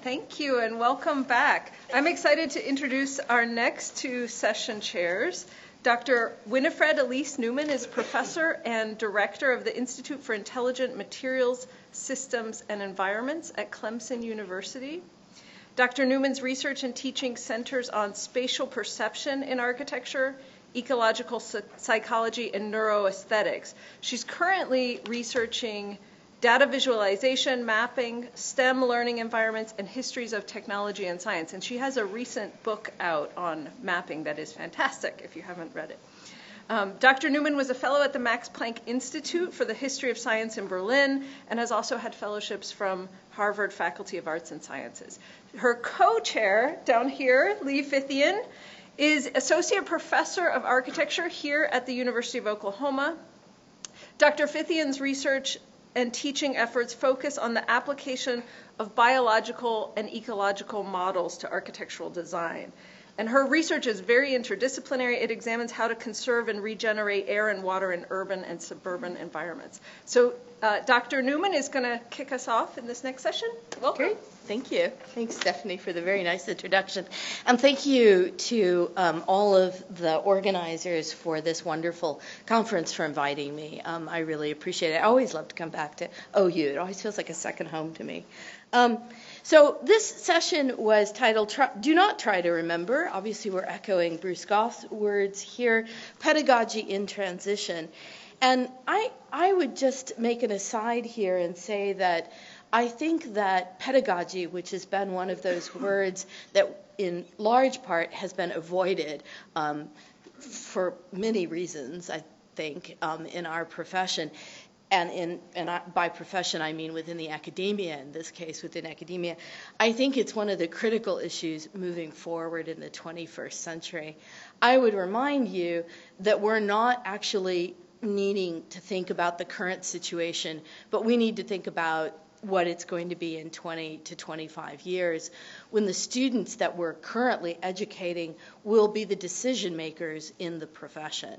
Thank you and welcome back. I'm excited to introduce our next two session chairs. Dr. Winifred Elysse Newman is professor and director of the Institute for Intelligent Materials, Systems, and Environments at Clemson University. Dr. Newman's research and teaching centers on spatial perception in architecture, ecological psychology, and neuroaesthetics. She's currently researching data visualization, mapping, STEM learning environments, and histories of technology and science. And she has a recent book out on mapping that is fantastic if you haven't read it. Dr. Newman was a fellow at the Max Planck Institute for the History of Science in Berlin and has also had fellowships from Harvard Faculty of Arts and Sciences. Her co-chair down here, Elysse Fithian, is Associate Professor of Architecture here at the University of Oklahoma. Dr. Fithian's research and teaching efforts focus on the application of biological and ecological models to architectural design. And her research is very interdisciplinary. It examines how to conserve and regenerate air and water in urban and suburban environments. So Dr. Newman is going to kick us off in this next session. Welcome. Great. Thank you. Thanks, Stephanie, for the very nice introduction. And thank you to all of the organizers for this wonderful conference for inviting me. I really appreciate it. I always love to come back to OU. It always feels like a second home to me. So this session was titled, Do Not Try to Remember. Obviously, we're echoing Bruce Gough's words here, Pedagogy in Transition. And I would just make an aside here and say that I think that pedagogy, which has been one of those words that in large part has been avoided for many reasons, I think, in our profession. And by profession, I mean within the academia, in this case, within academia. I think it's one of the critical issues moving forward in the 21st century. I would remind you that we're not actually needing to think about the current situation, but we need to think about what it's going to be in 20 to 25 years when the students that we're currently educating will be the decision makers in the profession.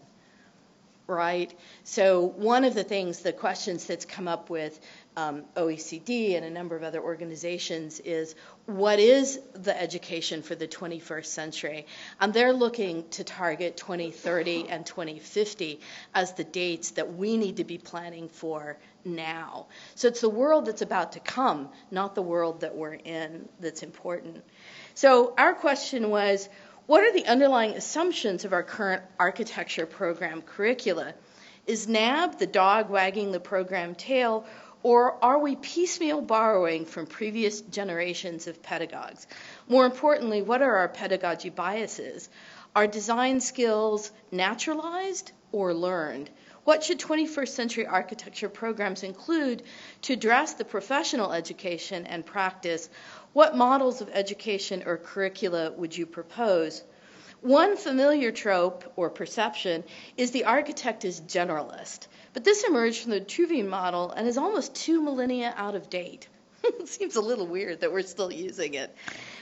Right? So one of the questions that's come up with OECD and a number of other organizations is, what is the education for the 21st century? And they're looking to target 2030 and 2050 as the dates that we need to be planning for now. So it's the world that's about to come, not the world that we're in, that's important. So our question was, what are the underlying assumptions of our current architecture program curricula? Is NAB the dog wagging the program tail, or are we piecemeal borrowing from previous generations of pedagogues? More importantly, what are our pedagogy biases? Are design skills naturalized or learned? What should 21st century architecture programs include to address the professional education and practice? What models of education or curricula would you propose? One familiar trope or perception is the architect is generalist, but this emerged from the Vitruvian model and is almost 2 millennia out of date. It seems a little weird that we're still using it.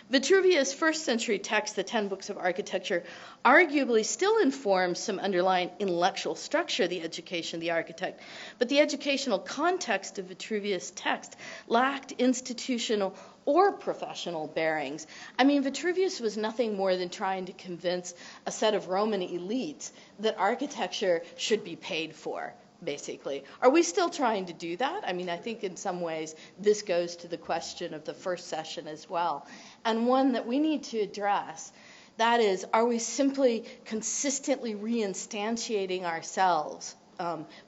Vitruvius' first century text, the 10 Books of Architecture, arguably still informs some underlying intellectual structure of the education of the architect, but the educational context of Vitruvius' text lacked institutional or professional bearings. I mean, Vitruvius was nothing more than trying to convince a set of Roman elites that architecture should be paid for, basically. Are we still trying to do that? I mean, I think in some ways this goes to the question of the first session as well, and one that we need to address. That is, are we simply consistently reinstantiating ourselves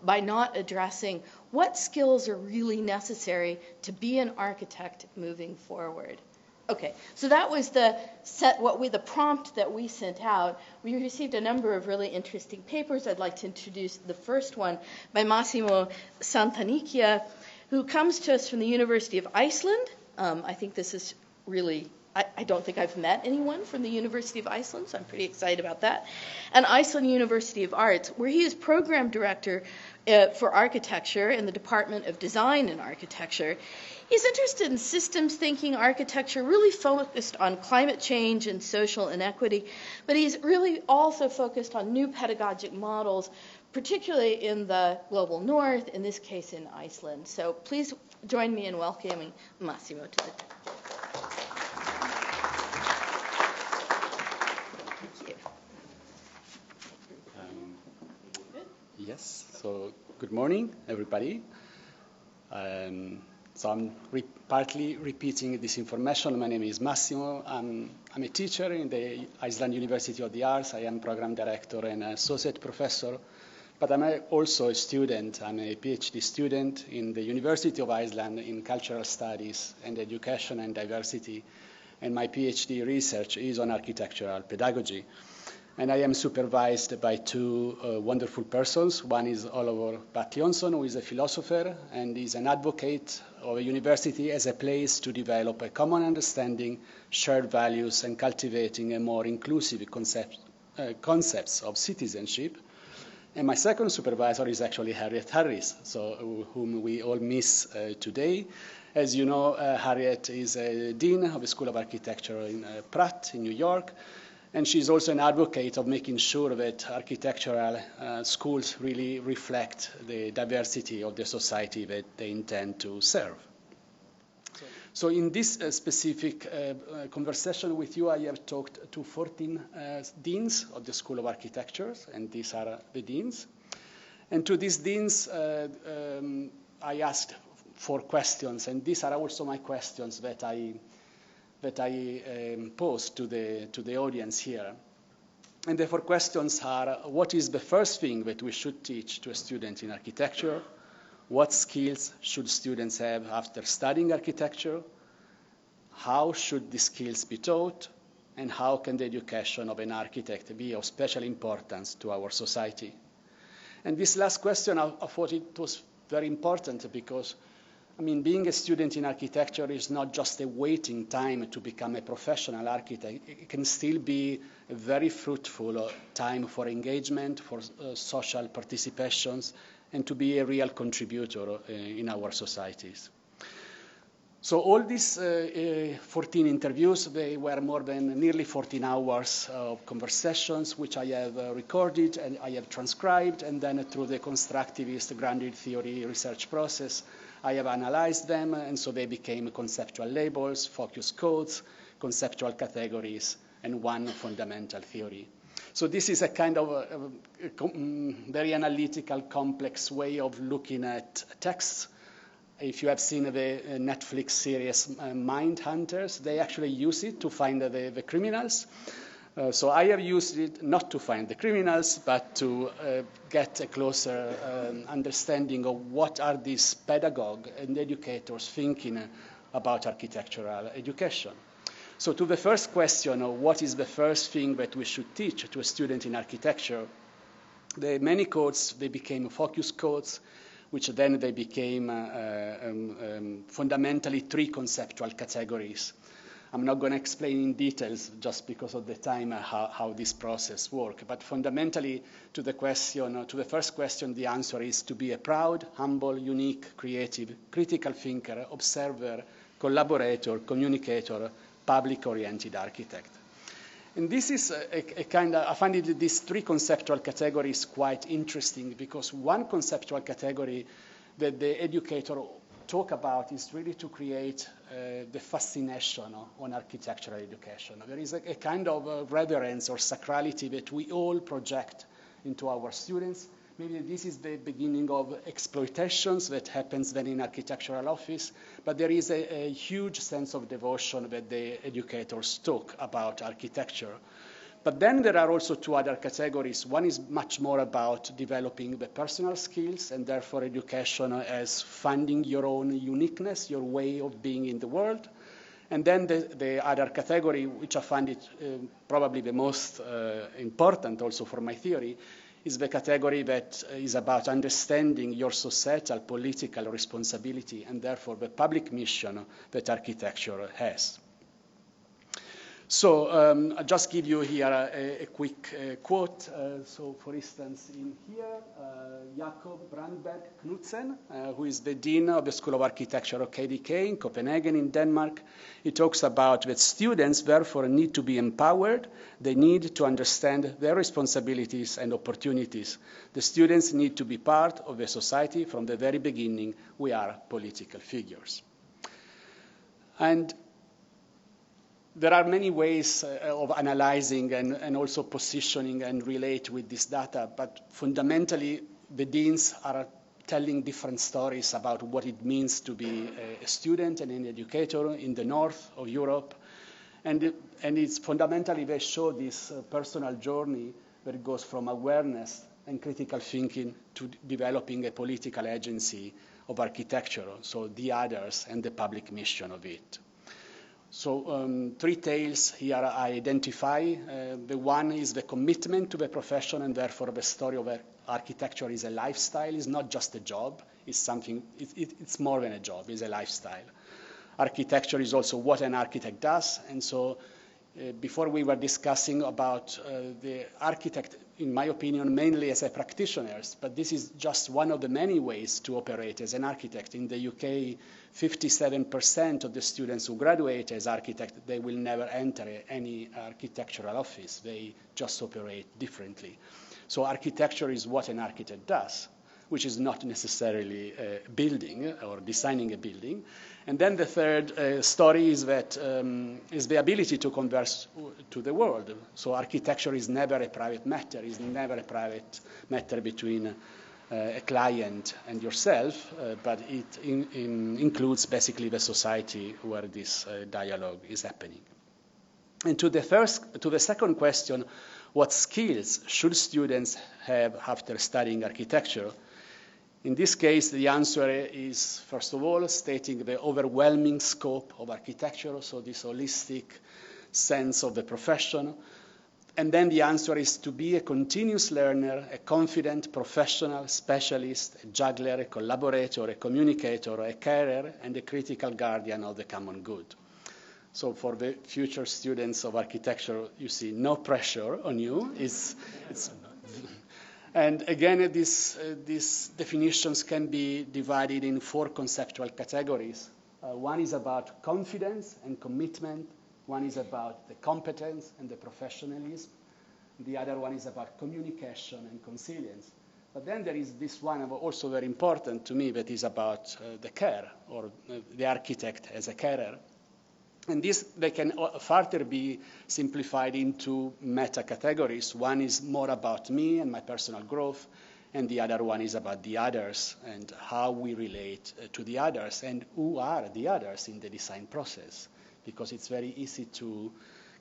by not addressing what skills are really necessary to be an architect moving forward? Okay, so that was the prompt that we sent out. We received a number of really interesting papers. I'd like to introduce the first one by Massimo Santanicchia, who comes to us from the University of Iceland. I think this is really, I don't think I've met anyone from the University of Iceland, so I'm pretty excited about that. And Iceland University of Arts, where he is program director for architecture in the Department of Design and Architecture. He's interested in systems thinking architecture, really focused on climate change and social inequity, but he's really also focused on new pedagogic models, particularly in the global north, in this case in Iceland. So please join me in welcoming Massimo to the table. So good morning, everybody. So I'm partly repeating this information. My name is Massimo. I'm a teacher in the Iceland University of the Arts. I am program director and associate professor. But I'm also a student. I'm a PhD student in the University of Iceland in cultural studies and education and diversity. And my PhD research is on architectural pedagogy. And I am supervised by two wonderful persons. One is Oliver Batljonsson, who is a philosopher and is an advocate of a university as a place to develop a common understanding, shared values, and cultivating a more inclusive concepts of citizenship. And my second supervisor is actually Harriet Harris, whom we all miss today. As you know, Harriet is a dean of the School of Architecture in Pratt in New York. And she's also an advocate of making sure that architectural schools really reflect the diversity of the society that they intend to serve. So in this specific conversation with you, I have talked to 14 deans of the School of Architecture, and these are the deans. And to these deans, I asked 4 questions, and these are also my questions that I pose to the audience here. And the 4 questions are, what is the first thing that we should teach to a student in architecture? What skills should students have after studying architecture? How should these skills be taught? And how can the education of an architect be of special importance to our society? And this last question, I thought it was very important because being a student in architecture is not just a waiting time to become a professional architect. It can still be a very fruitful time for engagement, for social participations, and to be a real contributor in our societies. So all these 14 interviews, they were more than nearly 14 hours of conversations, which I have recorded and I have transcribed, and then through the constructivist grounded theory research process, I have analyzed them, and so they became conceptual labels, focus codes, conceptual categories, and one fundamental theory. So this is a kind of very analytical, complex way of looking at texts. If you have seen the Netflix series Mindhunters, they actually use it to find the criminals. So I have used it not to find the criminals, but to get a closer understanding of what are these pedagogues and educators thinking about architectural education. So to the first question of what is the first thing that we should teach to a student in architecture, the many codes, they became focus codes, which then they became fundamentally 3 conceptual categories. I'm not going to explain in details just because of the time how this process works. But fundamentally, to the first question, the answer is to be a proud, humble, unique, creative, critical thinker, observer, collaborator, communicator, public-oriented architect. And this is I find these 3 conceptual categories quite interesting because one conceptual category that the educator talk about is really to create the fascination on architectural education. There is a kind of reverence or sacrality that we all project into our students. Maybe this is the beginning of exploitations that happens then in architectural office, but there is a huge sense of devotion that the educators talk about architecture. But then there are also 2 other categories. One is much more about developing the personal skills, and therefore education as finding your own uniqueness, your way of being in the world. And then the other category, which I find it probably the most important also for my theory, is the category that is about understanding your societal, political responsibility, and therefore the public mission that architecture has. So I'll just give you here a quick quote. So for instance, in here, Jakob Brandberg Knudsen, who is the dean of the School of Architecture of KDK in Copenhagen in Denmark, he talks about that students therefore need to be empowered. They need to understand their responsibilities and opportunities. The students need to be part of the society from the very beginning. We are political figures. And there are many ways of analyzing and also positioning and relate with this data, but fundamentally the deans are telling different stories about what it means to be a student and an educator in the north of Europe. And it's fundamentally, they show this personal journey where it goes from awareness and critical thinking to developing a political agency of architecture, so the others and the public mission of it. So 3 tales here I identify. The one is the commitment to the profession, and therefore the story of architecture is a lifestyle. It's not just a job. It's something. It's more than a job. It's a lifestyle. Architecture is also what an architect does. And so before we were discussing about the architect, in my opinion, mainly as a practitioner, but this is just one of the many ways to operate as an architect. In the UK, 57% of the students who graduate as architects, they will never enter any architectural office. They just operate differently. So architecture is what an architect does, which is not necessarily building or designing a building. And then the third story is that is the ability to converse to the world. So architecture is never a private matter. It's never a private matter between a client and yourself, but it includes basically the society where this dialogue is happening. And to the second question, what skills should students have after studying architecture? In this case, the answer is, first of all, stating the overwhelming scope of architecture, so this holistic sense of the profession. And then the answer is to be a continuous learner, a confident professional, specialist, a juggler, a collaborator, a communicator, a carer, and a critical guardian of the common good. So for the future students of architecture, you see no pressure on you. And again, these definitions can be divided in 4 conceptual categories. One is about confidence and commitment. One is about the competence and the professionalism. The other one is about communication and consilience. But then there is this one also very important to me that is about the care, or the architect as a carer. And they can further be simplified into meta-categories. One is more about me and my personal growth, and the other one is about the others and how we relate to the others and who are the others in the design process, because it's very easy to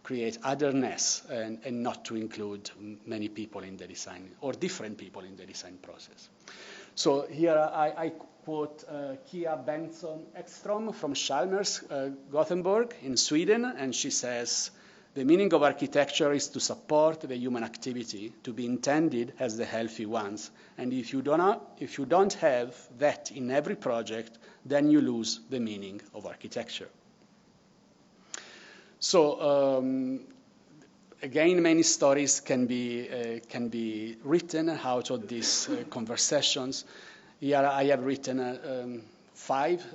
create otherness and not to include many people in the design or different people in the design process. So here I quote Kia Bengtsson Ekström from Chalmers, Gothenburg in Sweden, and she says, "The meaning of architecture is to support the human activity, to be intended as the healthy ones. And if you don't have that in every project, then you lose the meaning of architecture." So again, many stories can be written out of these conversations. Here I have written 5,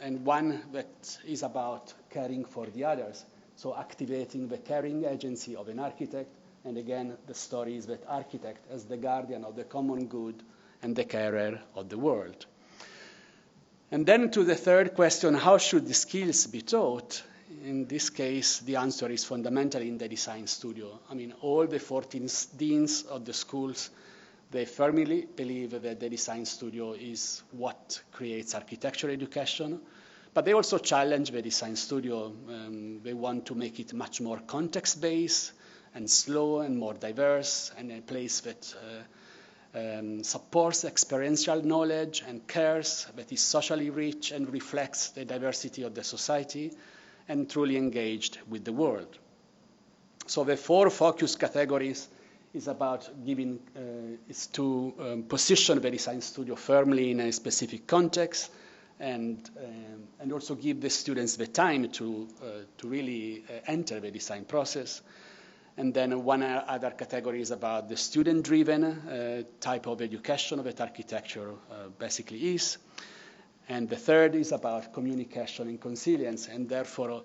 and one that is about caring for the others. So activating the caring agency of an architect, and again, the story is that architect as the guardian of the common good and the carer of the world. And then to the third question, how should the skills be taught? In this case, the answer is fundamentally in the design studio. I mean, all the 14 deans of the schools, they firmly believe that the design studio is what creates architecture education, but they also challenge the design studio. They want to make it much more context-based and slow and more diverse, and a place that supports experiential knowledge and cares, that is socially rich and reflects the diversity of the society, and truly engaged with the world. So the 4 focus categories is about is to position the design studio firmly in a specific context, and also give the students the time to really enter the design process. And then one other category is about the student-driven type of education that architecture basically is. And the third is about communication and consilience, and therefore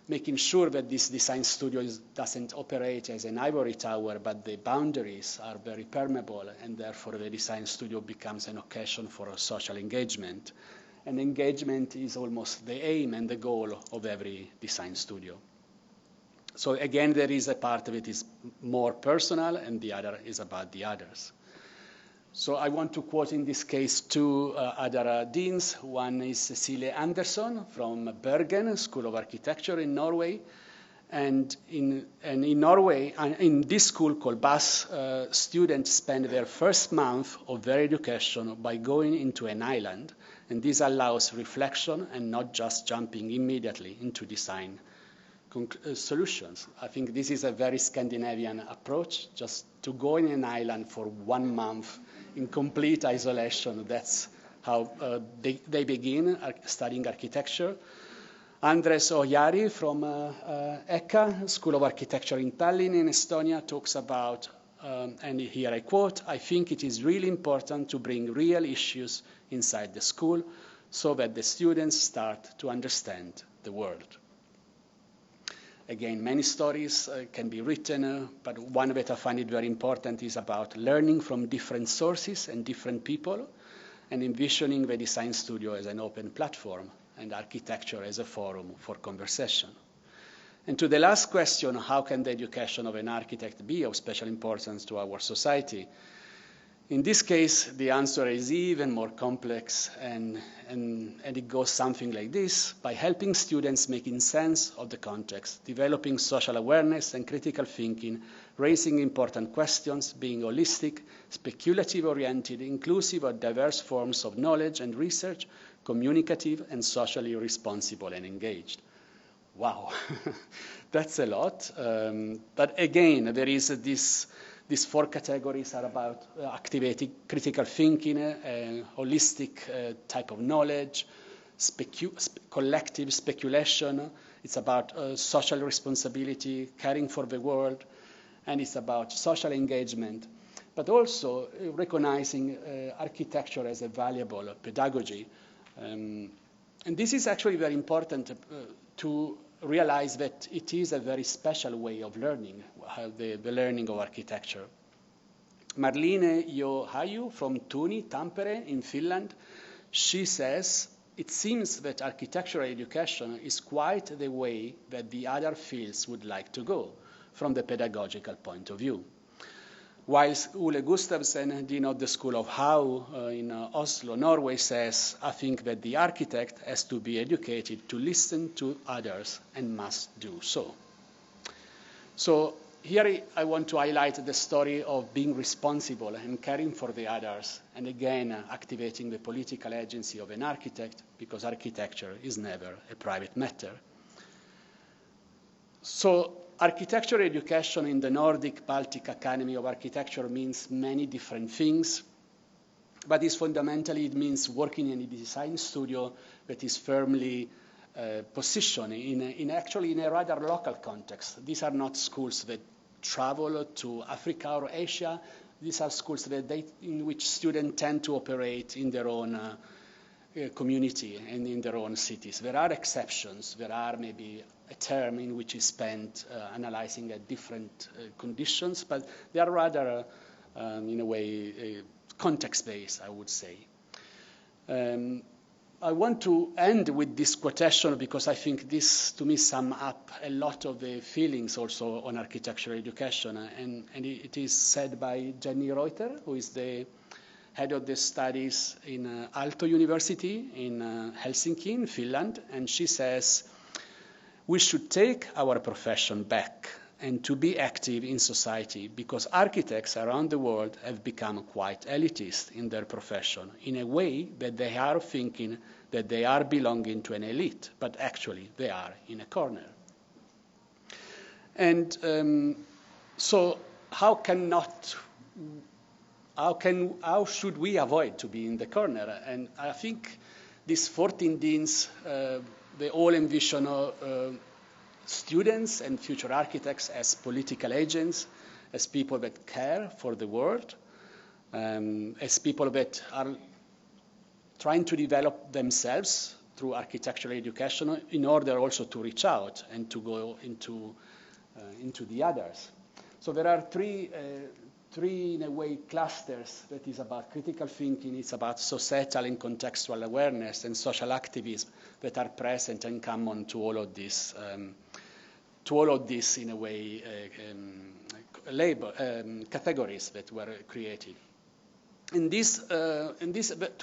making sure that this design studio doesn't operate as an ivory tower, but the boundaries are very permeable, and therefore the design studio becomes an occasion for a social engagement. And engagement is almost the aim and the goal of every design studio. So again, there is a part of it is more personal, and the other is about the others. So I want to quote in this case two other deans. One is Cecilie Anderson from Bergen School of Architecture in Norway. And in Norway, in this school called BAS, students spend their first month of their education by going into an island. And this allows reflection and not just jumping immediately into design solutions. I think this is a very Scandinavian approach, just to go in an island for 1 month in complete isolation. That's how they begin studying architecture. Andres Ojari from EKA, School of Architecture in Tallinn in Estonia, talks about, and here I quote, "I think it is really important to bring real issues inside the school so that the students start to understand the world." Again, many stories can be written, but one that I find it very important is about learning from different sources and different people, and envisioning the design studio as an open platform and architecture as a forum for conversation. And to the last question, how can the education of an architect be of special importance to our society? In this case, the answer is even more complex, and it goes something like this: by helping students making sense of the context, developing social awareness and critical thinking, raising important questions, being holistic, speculative-oriented, inclusive of diverse forms of knowledge and research, communicative and socially responsible and engaged. Wow, that's a lot. But again, there is these 4 categories are about activating critical thinking, holistic type of knowledge, collective speculation. It's about social responsibility, caring for the world, and it's about social engagement, but also recognizing architecture as a valuable pedagogy. And this is actually very important to realize that it is a very special way of learning, the learning of architecture. Marlene Johayu from Tuni, Tampere in Finland, she says, "It seems that architectural education is quite the way that the other fields would like to go from the pedagogical point of view." Whilst Ole Gustavsen, dean of the School of How in Oslo, Norway, says, "I think that the architect has to be educated to listen to others and must do so." So here I want to highlight the story of being responsible and caring for the others, and again, activating the political agency of an architect, because architecture is never a private matter. So architecture education in the Nordic Baltic Academy of Architecture means many different things, but fundamentally it means working in a design studio that is firmly positioned in a rather local context. These are not schools that travel to Africa or Asia. These are schools in which students tend to operate in their own community and in their own cities. There are exceptions. There are maybe a term in which is spent analyzing different conditions, but they are rather, in a way, context-based, I would say. I want to end with this quotation because I think this, to me, sums up a lot of the feelings also on architectural education. And it is said by Jenny Reuter, who is the head of the studies in Aalto University in Helsinki, in Finland. And she says, "We should take our profession back and to be active in society, because architects around the world have become quite elitist in their profession, in a way that they are thinking that they are belonging to an elite, but actually they are in a corner." And so how should we avoid to be in the corner? And I think these 14 deans, they all envision students and future architects as political agents, as people that care for the world, as people that are trying to develop themselves through architectural education in order also to reach out and to go into the others. So there are three, in a way, clusters that is about critical thinking, it's about societal and contextual awareness, and social activism that are present and common to all of this, in a way, categories that were created. And this to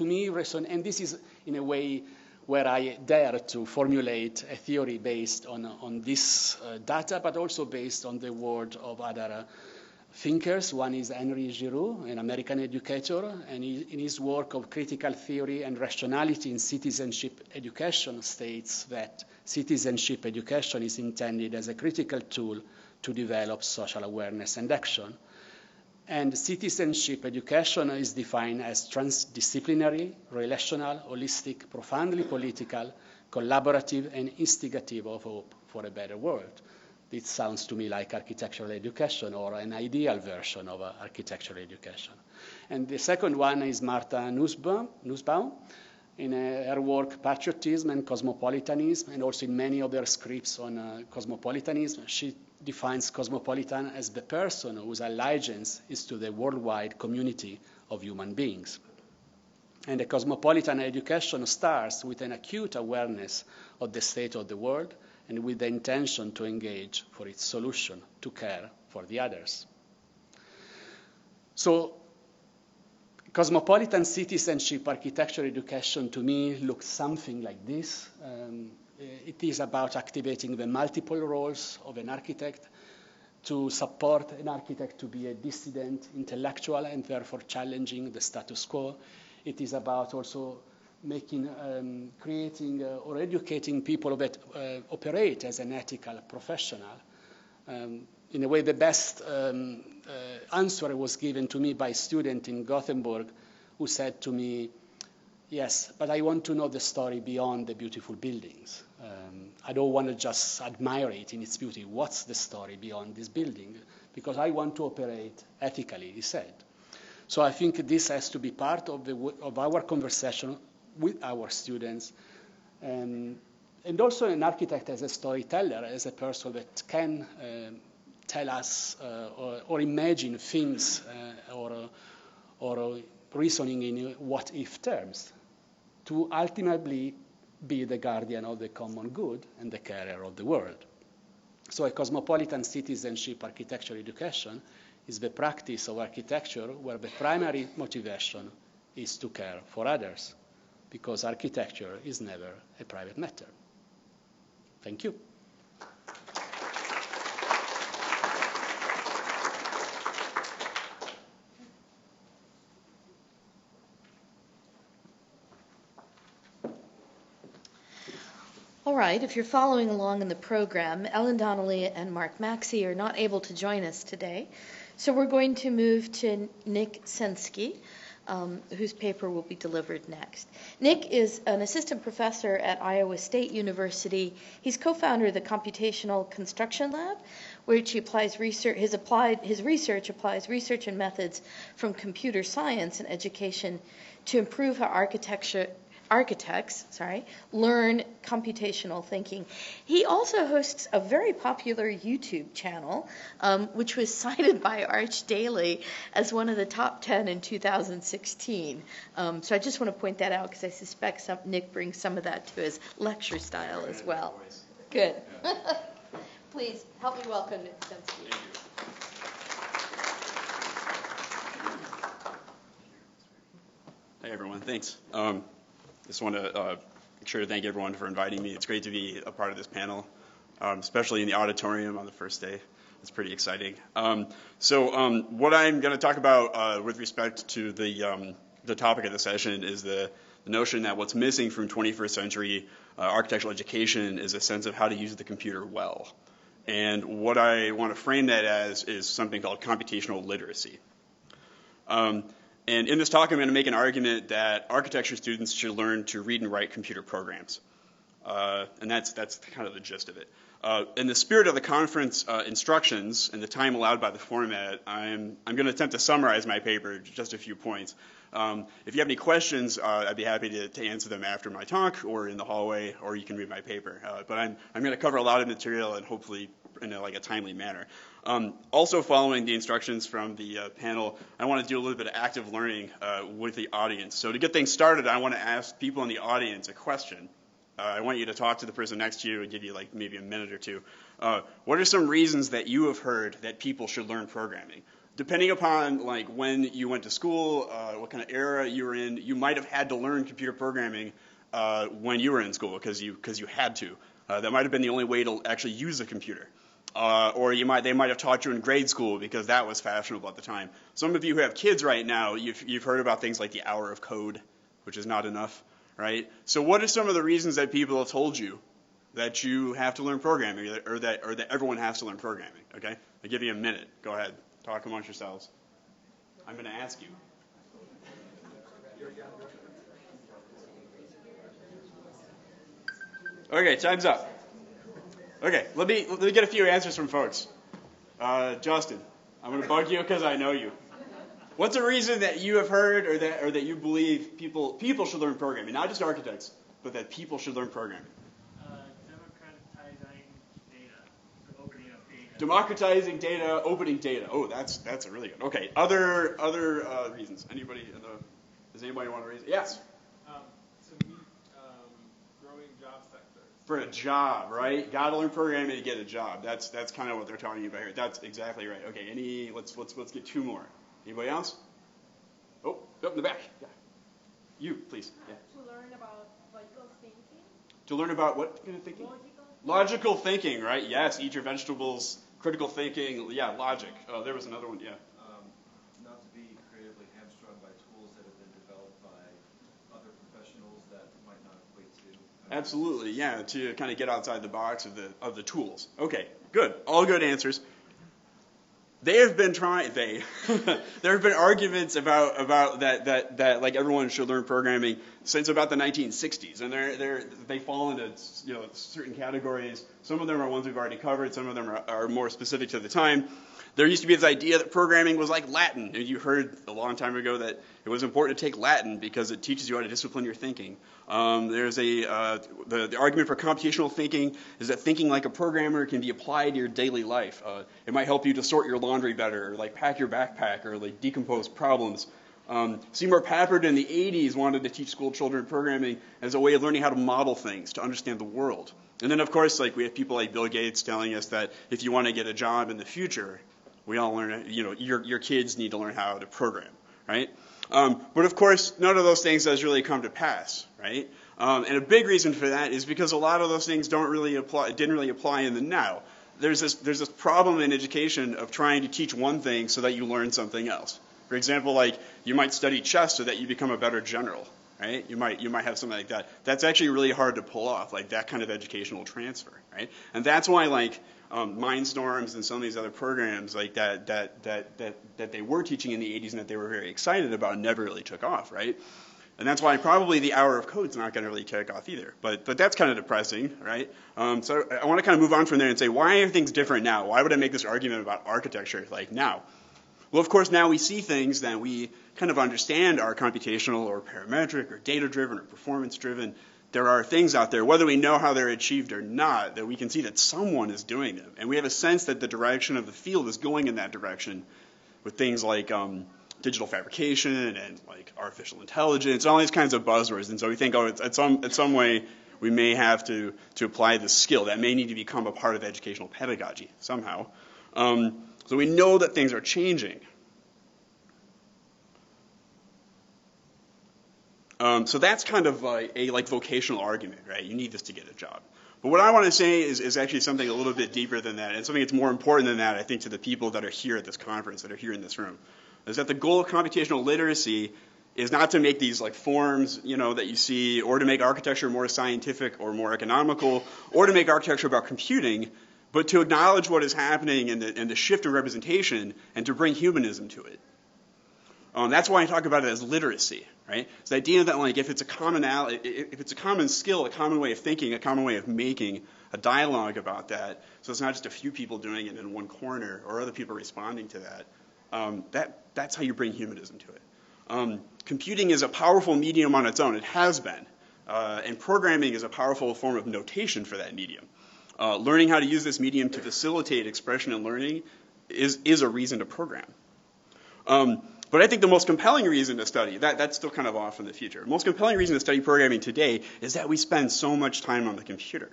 me, and this is in a way where I dare to formulate a theory based on this data, but also based on the word of other thinkers. One is Henry Giroux, an American educator, and in his work of critical theory and rationality in citizenship education states that citizenship education is intended as a critical tool to develop social awareness and action. And citizenship education is defined as transdisciplinary, relational, holistic, profoundly political, collaborative, and instigative of hope for a better world. It sounds to me like architectural education or an ideal version of architectural education. And the second one is Martha Nussbaum. In her work, Patriotism and Cosmopolitanism, and also in many other scripts on cosmopolitanism, she defines cosmopolitan as the person whose allegiance is to the worldwide community of human beings. And a cosmopolitan education starts with an acute awareness of the state of the world and with the intention to engage for its solution, to care for the others. So, cosmopolitan citizenship architecture education to me looks something like this. It is about activating the multiple roles of an architect to support an architect to be a dissident intellectual and therefore challenging the status quo. It is about also creating or educating people that operate as an ethical professional. In a way, the best answer was given to me by a student in Gothenburg who said to me, yes, but I want to know the story beyond the beautiful buildings. I don't want to just admire it in its beauty. What's the story beyond this building? Because I want to operate ethically, he said. So I think this has to be part of our conversation with our students. And also an architect as a storyteller, as a person that can tell us or imagine things or reasoning in what-if terms to ultimately be the guardian of the common good and the carer of the world. So a cosmopolitan citizenship architecture education is the practice of architecture where the primary motivation is to care for others, because architecture is never a private matter. Thank you. All right, if you're following along in the program, Ellen Donnelly and Mark Maxey are not able to join us today, so we're going to move to Nick Sensky, whose paper will be delivered next. Nick is an assistant professor at Iowa State University. He's co-founder of the Computational Construction Lab, which he applies research. His research applies research and methods from computer science and education to improve how architects learn computational thinking. He also hosts a very popular YouTube channel, which was cited by Arch Daily as one of the top 10 in 2016. So I just want to point that out because I suspect Nick brings some of that to his lecture style as well. Good. Please help me welcome Nick Sensky. Hey everyone, thanks. Just want to make sure to thank everyone for inviting me. It's great to be a part of this panel, especially in the auditorium on the first day. It's pretty exciting. So what I'm going to talk about with respect to the topic of the session is the notion that what's missing from 21st century architectural education is a sense of how to use the computer well. And what I want to frame that as is something called computational literacy. And in this talk, I'm going to make an argument that architecture students should learn to read and write computer programs. And that's kind of the gist of it. In the spirit of the conference instructions and the time allowed by the format, I'm going to attempt to summarize my paper, just a few points. If you have any questions, I'd be happy to answer them after my talk or in the hallway, or you can read my paper. But I'm going to cover a lot of material and hopefully in a timely manner. Also following the instructions from the panel, I want to do a little bit of active learning with the audience. So to get things started, I want to ask people in the audience a question. I want you to talk to the person next to you and give you maybe a minute or two. What are some reasons that you have heard that people should learn programming? depending upon like when you went to school, what kind of era you were in, you might have had to learn computer programming when you were in school because you had to. That might have been the only way to actually use a computer. Or they might have taught you in grade school because that was fashionable at the time. Some of you who have kids right now, you've heard about things like the hour of code, which is not enough, right? So what are some of the reasons that people have told you that you have to learn programming, or that everyone has to learn programming? Okay, I'll give you a minute. Go ahead, talk amongst yourselves. I'm going to ask you. Okay, time's up. Okay, let me get a few answers from folks. Justin, I'm going to bug you because I know you. What's a reason that you have heard or that you believe people should learn programming? Not just architects, but that people should learn programming. Democratizing data, opening up data. Democratizing data, opening data. Oh, that's a really good. Okay, other reasons. Does anybody want to raise it? Yes. To meet growing job sectors. For a job, right? Got to learn programming to get a job. That's kind of what they're talking about here. That's exactly right. Okay. Let's get two more. Anybody else? Oh, up in the back. Yeah. You, please. Yeah. To learn about logical thinking. To learn about what kind of thinking? Logical thinking, right? Yes. Eat your vegetables. Critical thinking. Yeah. Logic. There was another one. Yeah. Not to be creatively hamstrung by tools that have been developed by other professionals that might not equate to. Absolutely, yeah, to kind of get outside the box of the tools. Okay, good. All good answers. There have been arguments about that like everyone should learn programming since about the 1960s, and they fall into certain categories. Some of them are ones we've already covered. Some of them are more specific to the time. There used to be this idea that programming was like Latin. And you heard a long time ago that it was important to take Latin because it teaches you how to discipline your thinking. There's the argument for computational thinking is that thinking like a programmer can be applied to your daily life. It might help you to sort your laundry better, or like pack your backpack, or like decompose problems. Seymour Papert in the 80s wanted to teach school children programming as a way of learning how to model things, to understand the world. And then, of course, like we have people like Bill Gates telling us that if you want to get a job in the future, we all learn, your kids need to learn how to program, right? But of course, none of those things has really come to pass, right? And a big reason for that is because a lot of those things didn't really apply in the now. There's this problem in education of trying to teach one thing so that you learn something else. For example, like you might study chess so that you become a better general, right? You might have something like that. That's actually really hard to pull off, like that kind of educational transfer, right? And that's why like Mindstorms and some of these other programs like that they were teaching in the 80s and that they were very excited about never really took off, right? And that's why probably the hour of code's not going to really take off either. But that's kind of depressing, right? So I want to kind of move on from there and say, why are things different now? Why would I make this argument about architecture like now? Well, of course, now we see things that we kind of understand are computational or parametric or data-driven or performance-driven. There are things out there, whether we know how they're achieved or not, that we can see that someone is doing them. And we have a sense that the direction of the field is going in that direction with things like digital fabrication and like artificial intelligence, all these kinds of buzzwords. And so we think, at some way we may have to apply this skill. That may need to become a part of educational pedagogy somehow. So we know that things are changing. So that's kind of a vocational argument, right? You need this to get a job. But what I want to say is actually something a little bit deeper than that, and something that's more important than that, I think, to the people that are here at this conference, that are here in this room, is that the goal of computational literacy is not to make these like forms, that you see, or to make architecture more scientific or more economical, or to make architecture about computing, but to acknowledge what is happening and the shift in representation and to bring humanism to it. That's why I talk about it as literacy, right? It's the idea that like if it's a common skill, a common way of thinking, a common way of making, a dialogue about that, so it's not just a few people doing it in one corner or other people responding to that, that's how you bring humanism to it. Computing is a powerful medium on its own. It has been. And programming is a powerful form of notation for that medium. Learning how to use this medium to facilitate expression and learning is a reason to program. But I think the most compelling reason to study, that's still kind of off in the future. The most compelling reason to study programming today is that we spend so much time on the computer.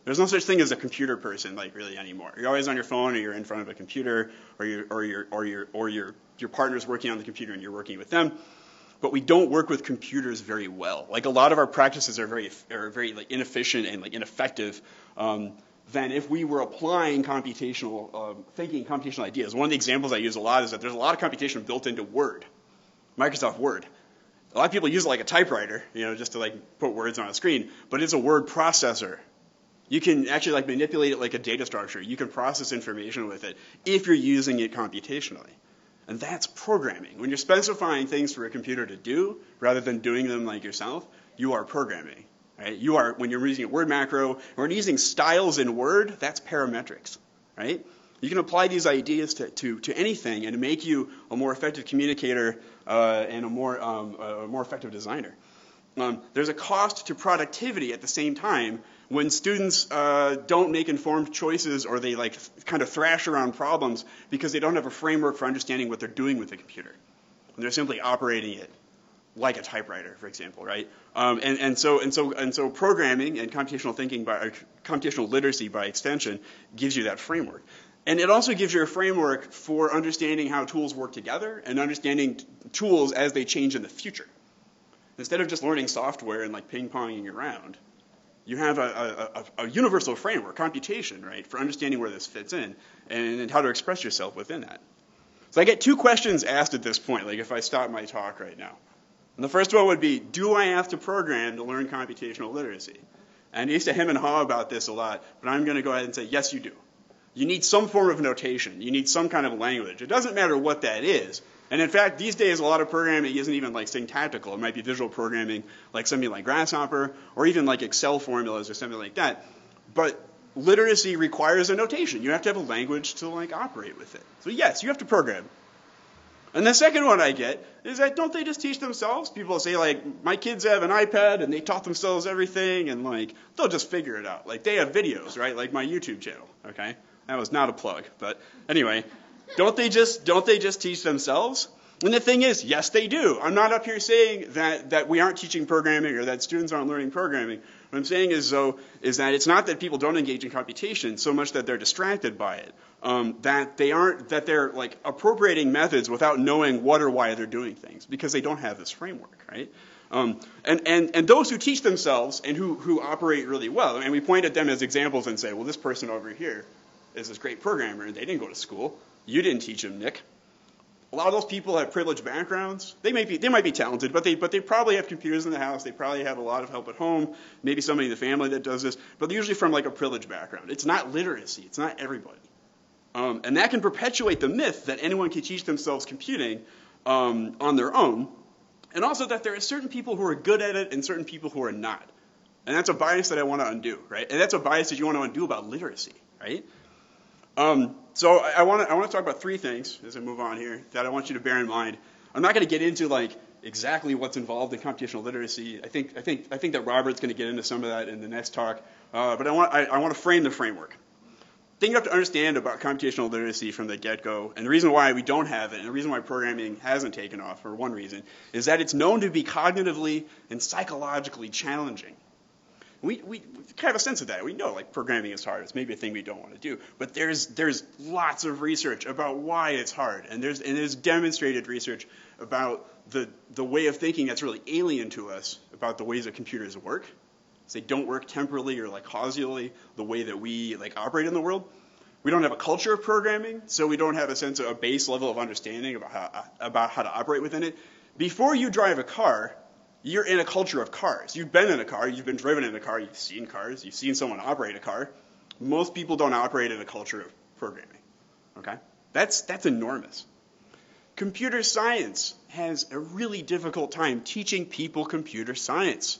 There's no such thing as a computer person, like, really anymore. You're always on your phone, or you're in front of a computer, or your partner's working on the computer and you're working with them. But we don't work with computers very well. Like, a lot of our practices are very like inefficient and like ineffective than if we were applying computational thinking, computational ideas. One of the examples I use a lot is that there's a lot of computation built into Word, Microsoft Word. A lot of people use it like a typewriter, just to like put words on a screen, but it's a word processor. You can actually like manipulate it like a data structure. You can process information with it if you're using it computationally. And that's programming. When you're specifying things for a computer to do rather than doing them like yourself, you are programming. Right? When you're using a word macro or using styles in Word, that's parametrics. Right? You can apply these ideas to anything and make you a more effective communicator and a more effective designer. There's a cost to productivity at the same time when students don't make informed choices, or they like kind of thrash around problems because they don't have a framework for understanding what they're doing with the computer. And they're simply operating it like a typewriter, for example, right? And so programming and computational thinking computational literacy by extension gives you that framework. And it also gives you a framework for understanding how tools work together and understanding tools as they change in the future. Instead of just learning software and like ping-ponging around, you have a universal framework, computation, right, for understanding where this fits in and how to express yourself within that. So I get two questions asked at this point, like if I stop my talk right now. And the first one would be, do I have to program to learn computational literacy? And I used to hem and haw about this a lot, but I'm going to go ahead and say, yes, you do. You need some form of notation. You need some kind of language. It doesn't matter what that is. And in fact, these days, a lot of programming isn't even like syntactical. It might be visual programming, like something like Grasshopper, or even like Excel formulas or something like that. But literacy requires a notation. You have to have a language to like operate with it. So yes, you have to program. And the second one I get is that don't they just teach themselves? People say like, my kids have an iPad and they taught themselves everything and like, they'll just figure it out. Like they have videos, right? Like my YouTube channel, okay? That was not a plug, but anyway. Don't they just teach themselves? And the thing is, yes, they do. I'm not up here saying that we aren't teaching programming or that students aren't learning programming. What I'm saying is that it's not that people don't engage in computation so much that they're distracted by it. That they're like appropriating methods without knowing what or why they're doing things because they don't have this framework, right? And those who teach themselves and who operate really well, and we point at them as examples and say, well, this person over here is this great programmer and they didn't go to school. You didn't teach them, Nick. A lot of those people have privileged backgrounds. They might be talented, but they probably have computers in the house. They probably have a lot of help at home. Maybe somebody in the family that does this, but they're usually from like a privileged background. It's not literacy. It's not everybody, and that can perpetuate the myth that anyone can teach themselves computing on their own, and also that there are certain people who are good at it and certain people who are not, and that's a bias that I want to undo, right? And that's a bias that you want to undo about literacy, right? So I want to talk about three things as I move on here that I want you to bear in mind. I'm not going to get into like exactly what's involved in computational literacy. I think that Robert's going to get into some of that in the next talk. But I want to frame the framework. The thing you have to understand about computational literacy from the get-go, and the reason why we don't have it, and the reason why programming hasn't taken off, for one reason, is that it's known to be cognitively and psychologically challenging. We kind of have a sense of that. We know like programming is hard. It's maybe a thing we don't want to do. But there's lots of research about why it's hard. And there's demonstrated research about the way of thinking that's really alien to us about the ways that computers work. So they don't work temporally or like causally the way that we like operate in the world. We don't have a culture of programming, so we don't have a base level of understanding about how to operate within it. Before you drive a car, you're in a culture of cars. You've been in a car. You've been driven in a car. You've seen cars. You've seen someone operate a car. Most people don't operate in a culture of programming. Okay? That's enormous. Computer science has a really difficult time teaching people computer science.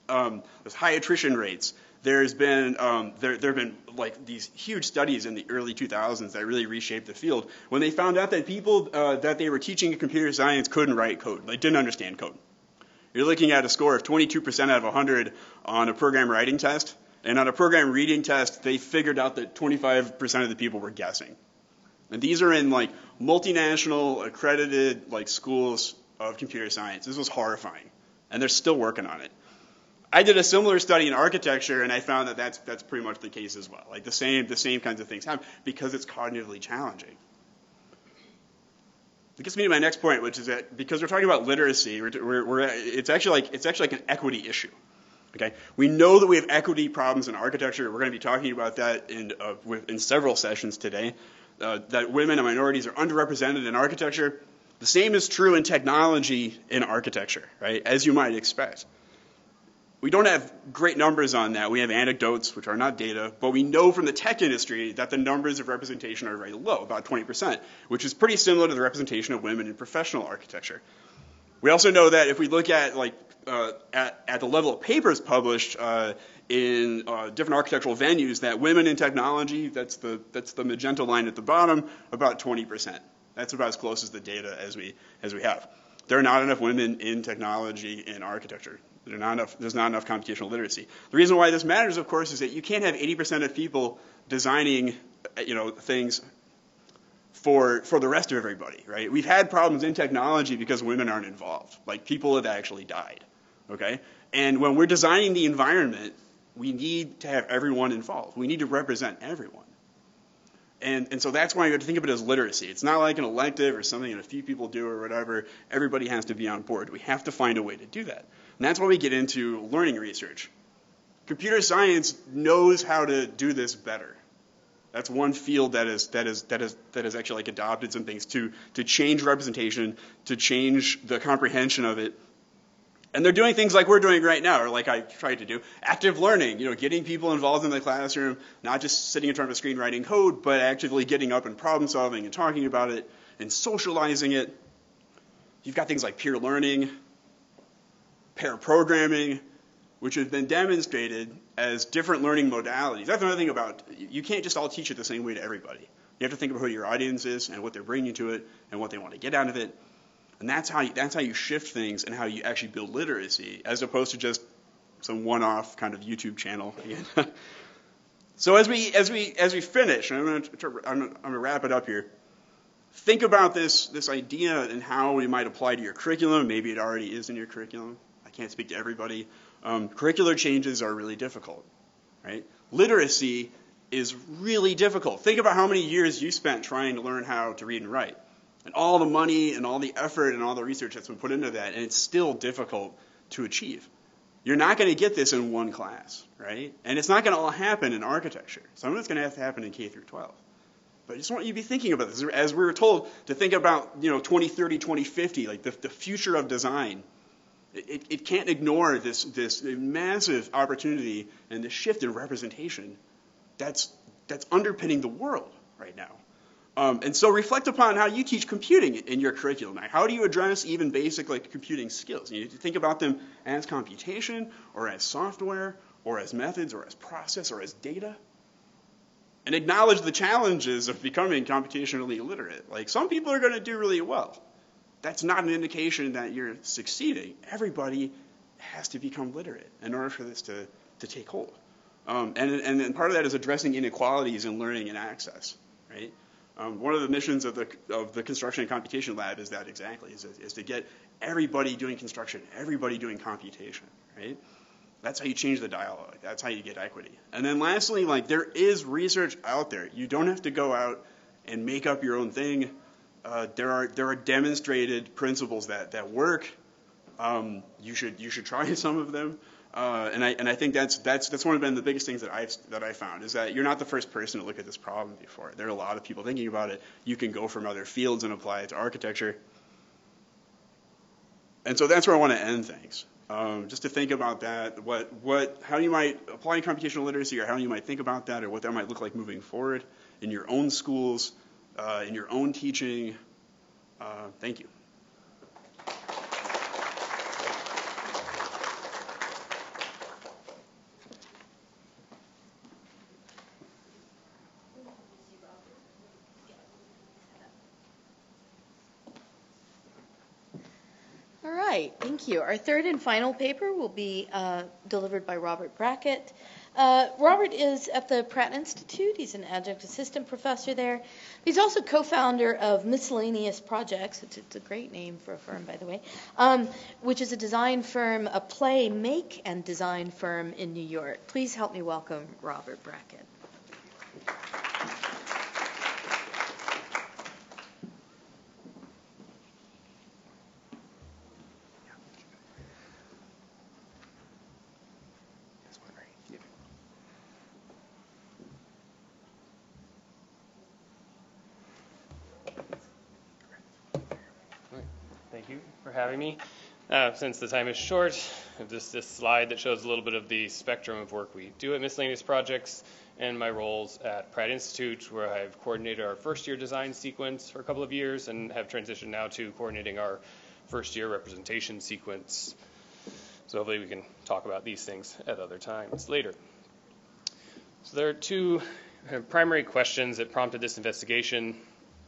There's high attrition rates. There's been there have been like these huge studies in the early 2000s that really reshaped the field when they found out that people that they were teaching computer science couldn't write code. They didn't understand code. You're looking at a score of 22% out of 100 on a program writing test, and on a program reading test, they figured out that 25% of the people were guessing. And these are in like multinational accredited like schools of computer science. This was horrifying, and they're still working on it. I did a similar study in architecture, and I found that that's pretty much the case as well. Like the same kinds of things happen because it's cognitively challenging. It gets me to my next point, which is that because we're talking about literacy, it's actually like an equity issue. Okay, we know that we have equity problems in architecture. We're going to be talking about that in several sessions today. That women and minorities are underrepresented in architecture. The same is true in technology in architecture, right? As you might expect. We don't have great numbers on that. We have anecdotes, which are not data, but we know from the tech industry that the numbers of representation are very low, about 20%, which is pretty similar to the representation of women in professional architecture. We also know that if we look at at the level of papers published in different architectural venues, that women in technology, that's the magenta line at the bottom, about 20%. That's about as close as the data as we have. There are not enough women in technology in architecture. There's not enough computational literacy. The reason why this matters, of course, is that you can't have 80% of people designing, things for the rest of everybody, right? We've had problems in technology because women aren't involved. Like people have actually died, okay? And when we're designing the environment, we need to have everyone involved. We need to represent everyone. And so that's why you have to think of it as literacy. It's not like an elective or something that a few people do or whatever. Everybody has to be on board. We have to find a way to do that. And that's why we get into learning research. Computer science knows how to do this better. That's one field that is actually like adopted some things to change representation, to change the comprehension of it. And they're doing things like we're doing right now, or like I tried to do, active learning, getting people involved in the classroom, not just sitting in front of a screen writing code, but actively getting up and problem solving and talking about it and socializing it. You've got things like peer learning, pair programming, which have been demonstrated as different learning modalities. That's another thing about, you can't just all teach it the same way to everybody. You have to think about who your audience is and what they're bringing to it and what they want to get out of it. And that's how you shift things and how you actually build literacy, as opposed to just some one-off kind of YouTube channel. So as we finish, I'm going to wrap it up here. Think about this idea and how it might apply to your curriculum. Maybe it already is in your curriculum. I can't speak to everybody. Curricular changes are really difficult, right? Literacy is really difficult. Think about how many years you spent trying to learn how to read and write. And all the money and all the effort and all the research that's been put into that, and it's still difficult to achieve. You're not going to get this in one class, right? And it's not going to all happen in architecture. Some of it's going to have to happen in K through 12. But I just want you to be thinking about this. As we were told to think about 2030, 2050, like the future of design. It can't ignore this massive opportunity and the shift in representation that's underpinning the world right now. And so reflect upon how you teach computing in your curriculum. How do you address even basic computing skills? You need to think about them as computation or as software or as methods or as process or as data. And acknowledge the challenges of becoming computationally literate. Like some people are going to do really well. That's not an indication that you're succeeding. Everybody has to become literate in order for this to take hold. And part of that is addressing inequalities in learning and access, right? One of the missions of the Construction and Computation Lab is that exactly, is to get everybody doing construction, everybody doing computation, right? That's how you change the dialogue. That's how you get equity. And then lastly, there is research out there. You don't have to go out and make up your own thing. There are demonstrated principles that work. You should try some of them. And I think that's one of the biggest things that I found is that you're not the first person to look at this problem before. There are a lot of people thinking about it. You can go from other fields and apply it to architecture. And so that's where I want to end things. Just to think about that, how you might apply computational literacy, or how you might think about that, or what that might look like moving forward in your own schools, in your own teaching. Thank you. All right, thank you. Our third and final paper will be delivered by Robert Brackett. Robert is at the Pratt Institute. He's an adjunct assistant professor there. He's also co-founder of Miscellaneous Projects. It's a great name for a firm, by the way, which is a design firm, a play make and design firm in New York. Please help me welcome Robert Brackett. Thank you for having me. Since the time is short, I have this slide that shows a little bit of the spectrum of work we do at Miscellaneous Projects and my roles at Pratt Institute, where I've coordinated our first year design sequence for a couple of years and have transitioned now to coordinating our first year representation sequence. So hopefully we can talk about these things at other times later. So there are two primary questions that prompted this investigation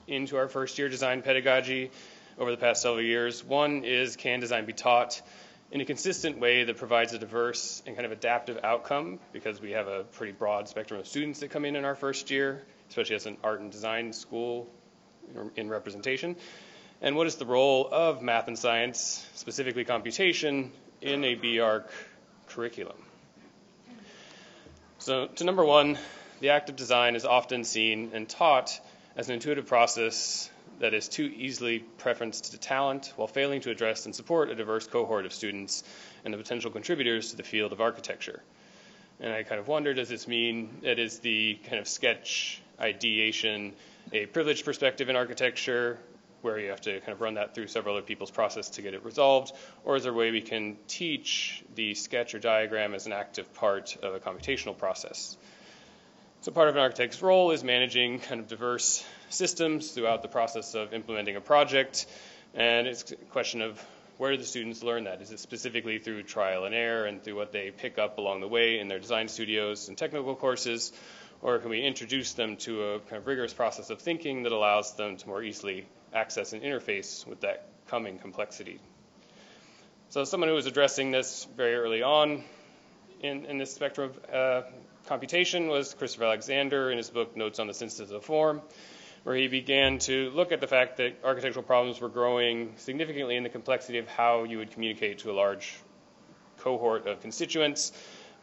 into our first year design pedagogy over the past several years. One is, can design be taught in a consistent way that provides a diverse and kind of adaptive outcome, because we have a pretty broad spectrum of students that come in our first year, especially as an art and design school in representation. And what is the role of math and science, specifically computation, in a B-Arc curriculum? So to number one, the act of design is often seen and taught as an intuitive process that is too easily preferenced to talent while failing to address and support a diverse cohort of students and the potential contributors to the field of architecture. And I kind of wonder, does this mean that is the kind of sketch ideation a privileged perspective in architecture, where you have to kind of run that through several other people's process to get it resolved, or is there a way we can teach the sketch or diagram as an active part of a computational process? So part of an architect's role is managing kind of diverse systems throughout the process of implementing a project, and it's a question of where do the students learn that? Is it specifically through trial and error and through what they pick up along the way in their design studios and technical courses, or can we introduce them to a kind of rigorous process of thinking that allows them to more easily access and interface with that coming complexity? So someone who was addressing this very early on in this spectrum of computation was Christopher Alexander in his book Notes on the Synthesis of Form, where he began to look at the fact that architectural problems were growing significantly in the complexity of how you would communicate to a large cohort of constituents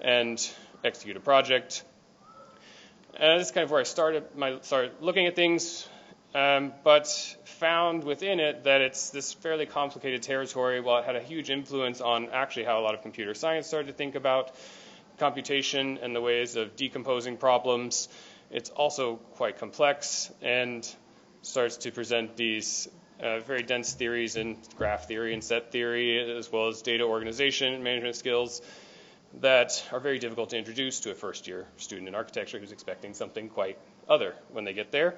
and execute a project. And this is kind of where I started looking at things, but found within it that it's this fairly complicated territory. While it had a huge influence on actually how a lot of computer science started to think about computation and the ways of decomposing problems, it's also quite complex and starts to present these very dense theories in graph theory and set theory, as well as data organization and management skills that are very difficult to introduce to a first-year student in architecture who's expecting something quite other when they get there.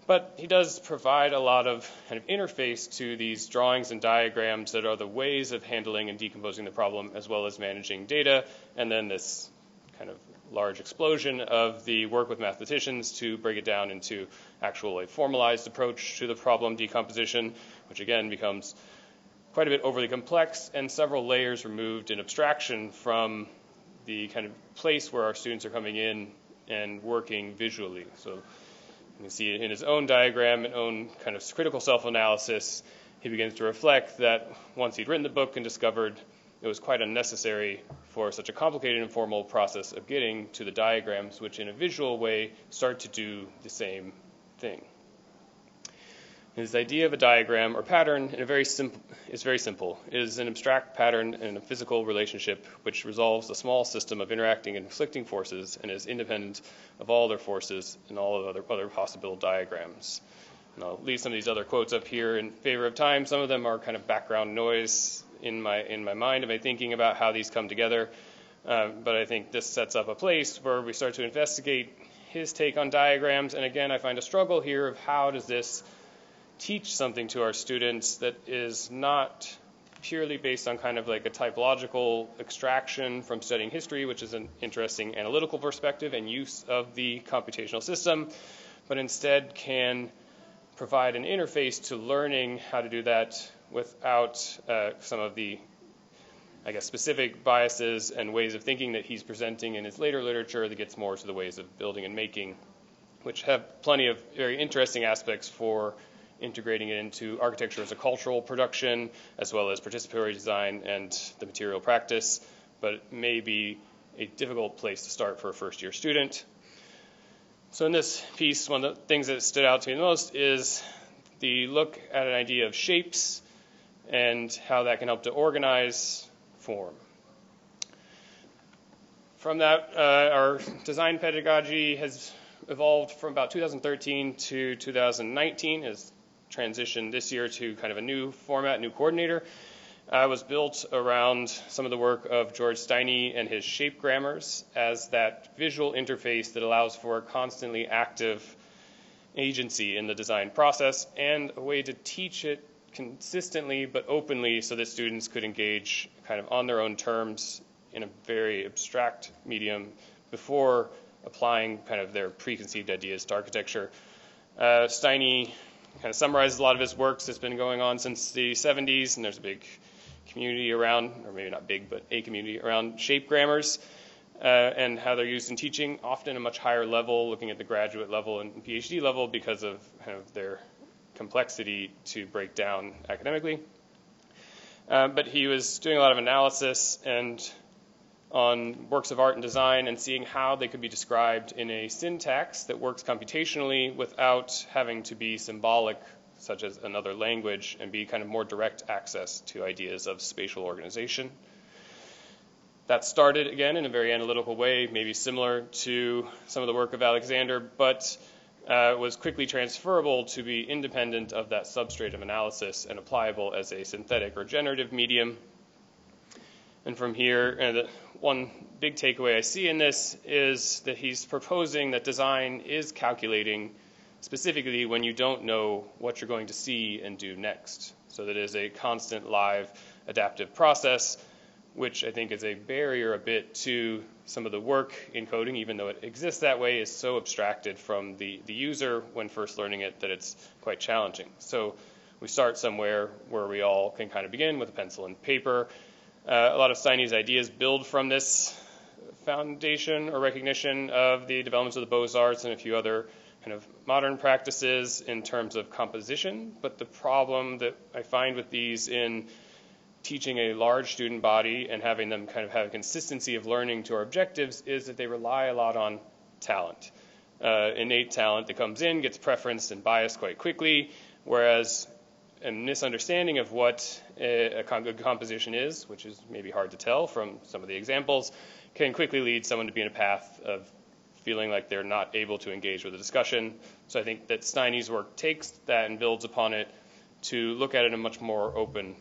But he does provide a lot of kind of interface to these drawings and diagrams that are the ways of handling and decomposing the problem, as well as managing data, and then this kind of large explosion of the work with mathematicians to break it down into actual a formalized approach to the problem decomposition, which again becomes quite a bit overly complex and several layers removed in abstraction from the kind of place where our students are coming in and working visually. So you can see in his own diagram and own kind of critical self-analysis, he begins to reflect that once he'd written the book and discovered it was quite unnecessary for such a complicated and formal process of getting to the diagrams, which in a visual way start to do the same thing. His idea of a diagram or pattern is very simple. It is an abstract pattern in a physical relationship which resolves a small system of interacting and conflicting forces and is independent of all other forces and all of other possible diagrams. And I'll leave some of these other quotes up here in favor of time. Some of them are kind of background noise in my mind and my thinking about how these come together. But I think this sets up a place where we start to investigate his take on diagrams. And again, I find a struggle here of how does this teach something to our students that is not purely based on kind of like a typological extraction from studying history, which is an interesting analytical perspective and use of the computational system, but instead can provide an interface to learning how to do that without some of the specific biases and ways of thinking that he's presenting in his later literature that gets more to the ways of building and making, which have plenty of very interesting aspects for integrating it into architecture as a cultural production, as well as participatory design and the material practice, but it may be a difficult place to start for a first-year student. So in this piece, one of the things that stood out to me the most is the look at an idea of shapes and how that can help to organize form. From that, our design pedagogy has evolved from about 2013 to 2019, has transitioned this year to kind of a new format, new coordinator. Was built around some of the work of George Steiny and his shape grammars as that visual interface that allows for a constantly active agency in the design process and a way to teach it consistently but openly so that students could engage kind of on their own terms in a very abstract medium before applying kind of their preconceived ideas to architecture. Steiny kind of summarizes a lot of his works that's been going on since the 70s, and there's a big community around, or maybe not big, but a community around shape grammars and how they're used in teaching, often a much higher level, looking at the graduate level and PhD level because of kind of their complexity to break down academically. But he was doing a lot of analysis and on works of art and design and seeing how they could be described in a syntax that works computationally without having to be symbolic, such as another language, and be kind of more direct access to ideas of spatial organization. That started, again, in a very analytical way, maybe similar to some of the work of Alexander, but was quickly transferable to be independent of that substrate of analysis and applicable as a synthetic or generative medium. And from here, one big takeaway I see in this is that he's proposing that design is calculating specifically when you don't know what you're going to see and do next. So that it is a constant live adaptive process, which I think is a barrier a bit to some of the work in coding, even though it exists that way, is so abstracted from the user when first learning it that it's quite challenging. So we start somewhere where we all can kind of begin with a pencil and paper. A lot of Steiny's ideas build from this foundation or recognition of the developments of the Beaux-Arts and a few other kind of modern practices in terms of composition. But the problem that I find with these in teaching a large student body and having them kind of have a consistency of learning to our objectives is that they rely a lot on talent. Innate talent that comes in gets preferenced and biased quite quickly, whereas a misunderstanding of what a good composition is, which is maybe hard to tell from some of the examples, can quickly lead someone to be in a path of feeling like they're not able to engage with the discussion. So I think that Steiny's work takes that and builds upon it to look at it in a much more open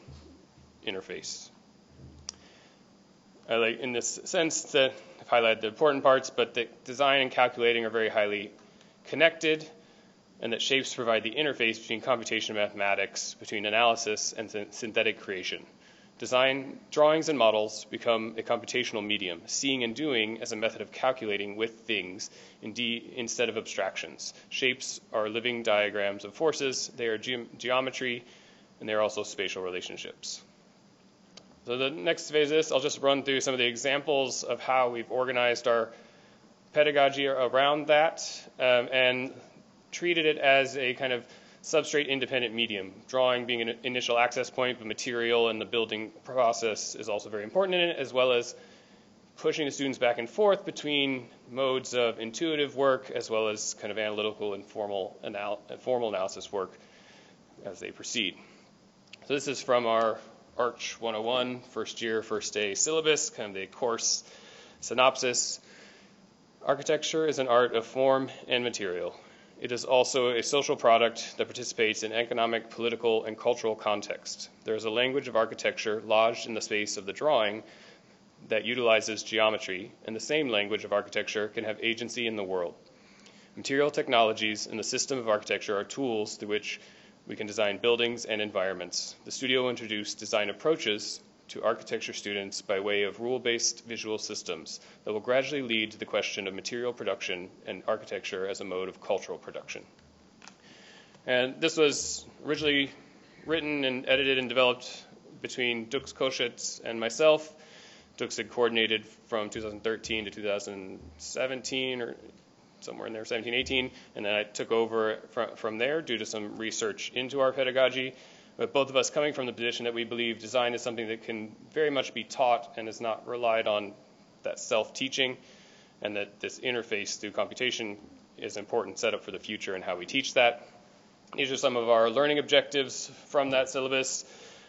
interface. I like in this sense that I've highlighted the important parts, but that design and calculating are very highly connected, and that shapes provide the interface between computation and mathematics, between analysis and synthetic creation. Design, drawings, and models become a computational medium, seeing and doing as a method of calculating with things instead of abstractions. Shapes are living diagrams of forces, they are geometry, and they are also spatial relationships. So the next phase of this, I'll just run through some of the examples of how we've organized our pedagogy around that, and treated it as a kind of substrate independent medium, drawing being an initial access point, but material and the building process is also very important in it, as well as pushing the students back and forth between modes of intuitive work as well as kind of analytical and formal analysis work as they proceed. So this is from our Arch 101 first year, first day syllabus, kind of the course synopsis. Architecture is an art of form and material. It is also a social product that participates in economic, political, and cultural context. There is a language of architecture lodged in the space of the drawing that utilizes geometry, and the same language of architecture can have agency in the world. Material technologies and the system of architecture are tools through which we can design buildings and environments. The studio will introduce design approaches to architecture students by way of rule-based visual systems that will gradually lead to the question of material production and architecture as a mode of cultural production. And this was originally written and edited and developed between Dux Koschitz and myself. Dux had coordinated from 2013 to 2017, or somewhere in there, 17, 18, and then I took over from there due to some research into our pedagogy. But both of us coming from the position that we believe design is something that can very much be taught and is not relied on that self-teaching, and that this interface through computation is an important setup for the future and how we teach that. These are some of our learning objectives from that syllabus.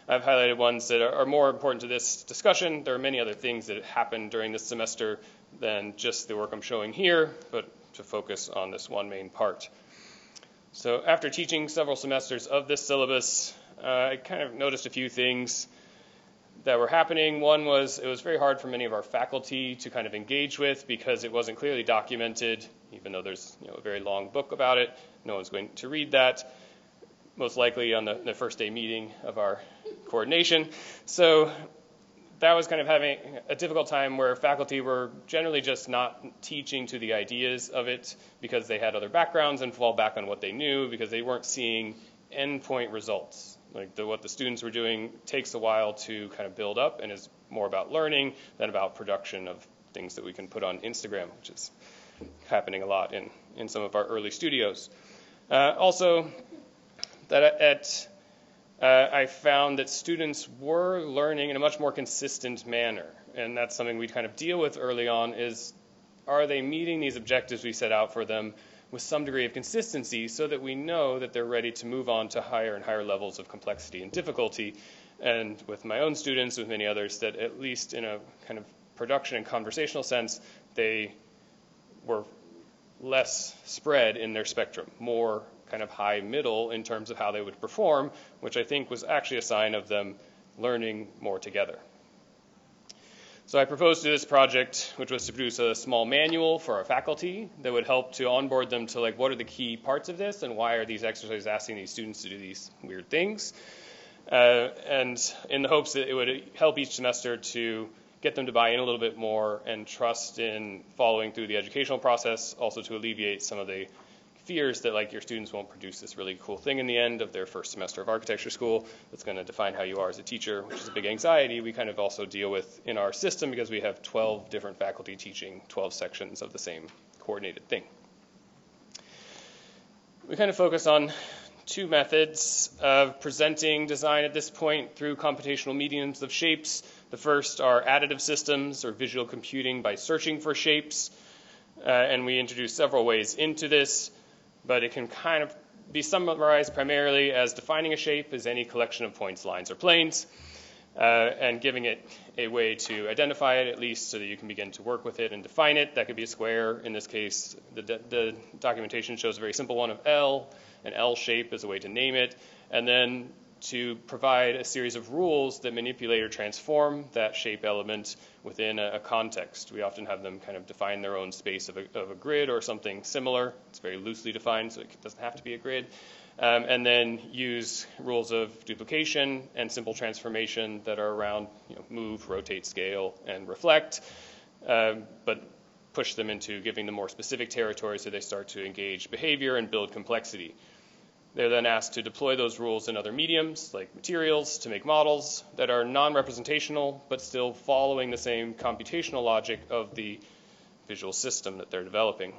I've highlighted ones that are more important to this discussion. There are many other things that happened during this semester than just the work I'm showing here, but to focus on this one main part. So after teaching several semesters of this syllabus, I kind of noticed a few things that were happening. One was it was very hard for many of our faculty to kind of engage with because it wasn't clearly documented, even though there's a very long book about it. No one's going to read that, most likely on the first day meeting of our coordination. So that was kind of having a difficult time where faculty were generally just not teaching to the ideas of it because they had other backgrounds and fall back on what they knew because they weren't seeing endpoint results. Like what the students were doing takes a while to kind of build up and is more about learning than about production of things that we can put on Instagram, which is happening a lot in some of our early studios. Also, that I found that students were learning in a much more consistent manner, and that's something we kind of deal with early on is, are they meeting these objectives we set out for them with some degree of consistency so that we know that they're ready to move on to higher and higher levels of complexity and difficulty. And with my own students, with many others, that at least in a kind of production and conversational sense, they were less spread in their spectrum, more kind of high middle in terms of how they would perform, which I think was actually a sign of them learning more together. So I proposed to this project, which was to produce a small manual for our faculty that would help to onboard them to what are the key parts of this and why are these exercises asking these students to do these weird things. And in the hopes that it would help each semester to get them to buy in a little bit more and trust in following through the educational process, also to alleviate some of the fears that your students won't produce this really cool thing in the end of their first semester of architecture school that's going to define how you are as a teacher, which is a big anxiety we kind of also deal with in our system because we have 12 different faculty teaching 12 sections of the same coordinated thing. We kind of focus on two methods of presenting design at this point through computational mediums of shapes. The first are additive systems or visual computing by searching for shapes, and we introduce several ways into this. But it can kind of be summarized primarily as defining a shape as any collection of points, lines, or planes, and giving it a way to identify it at least so that you can begin to work with it and define it. That could be a square. In this case, the documentation shows a very simple one of L. An L shape is a way to name it. And then to provide a series of rules that manipulate or transform that shape element within a context. We often have them kind of define their own space of a grid or something similar. It's very loosely defined, so it doesn't have to be a grid. And then use rules of duplication and simple transformation that are around move, rotate, scale, and reflect, but push them into giving them more specific territory so they start to engage behavior and build complexity. They're then asked to deploy those rules in other mediums, like materials, to make models that are non-representational, but still following the same computational logic of the visual system that they're developing.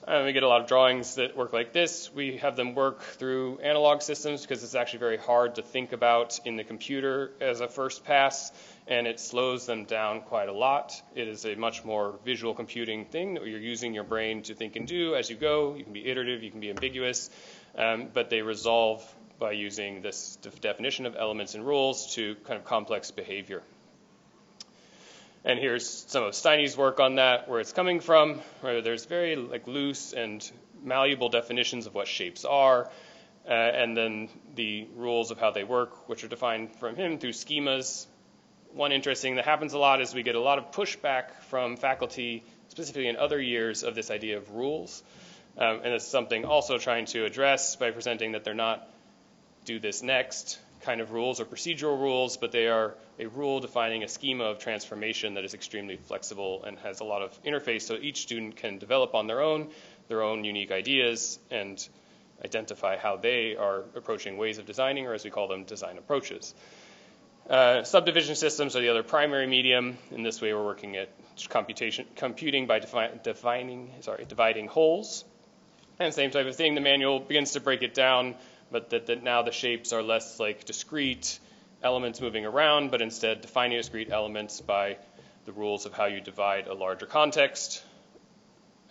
We get a lot of drawings that work like this. We have them work through analog systems because it's actually very hard to think about in the computer as a first pass, and it slows them down quite a lot. It is a much more visual computing thing that you're using your brain to think and do as you go. You can be iterative, you can be ambiguous, but they resolve by using this definition of elements and rules to kind of complex behavior. And here's some of Steiny's work on that, where it's coming from, where there's very loose and malleable definitions of what shapes are, and then the rules of how they work, which are defined from him through schemas. One interesting that happens a lot is we get a lot of pushback from faculty, specifically in other years, of this idea of rules. And it's something also trying to address by presenting that they're not do this next kind of rules or procedural rules, but they are a rule defining a schema of transformation that is extremely flexible and has a lot of interface so each student can develop on their own unique ideas and identify how they are approaching ways of designing, or as we call them, design approaches. Subdivision systems are the other primary medium. In this way, we're working at computing by dividing wholes. And same type of thing, the manual begins to break it down, but that now the shapes are less like discrete elements moving around, but instead defining discrete elements by the rules of how you divide a larger context.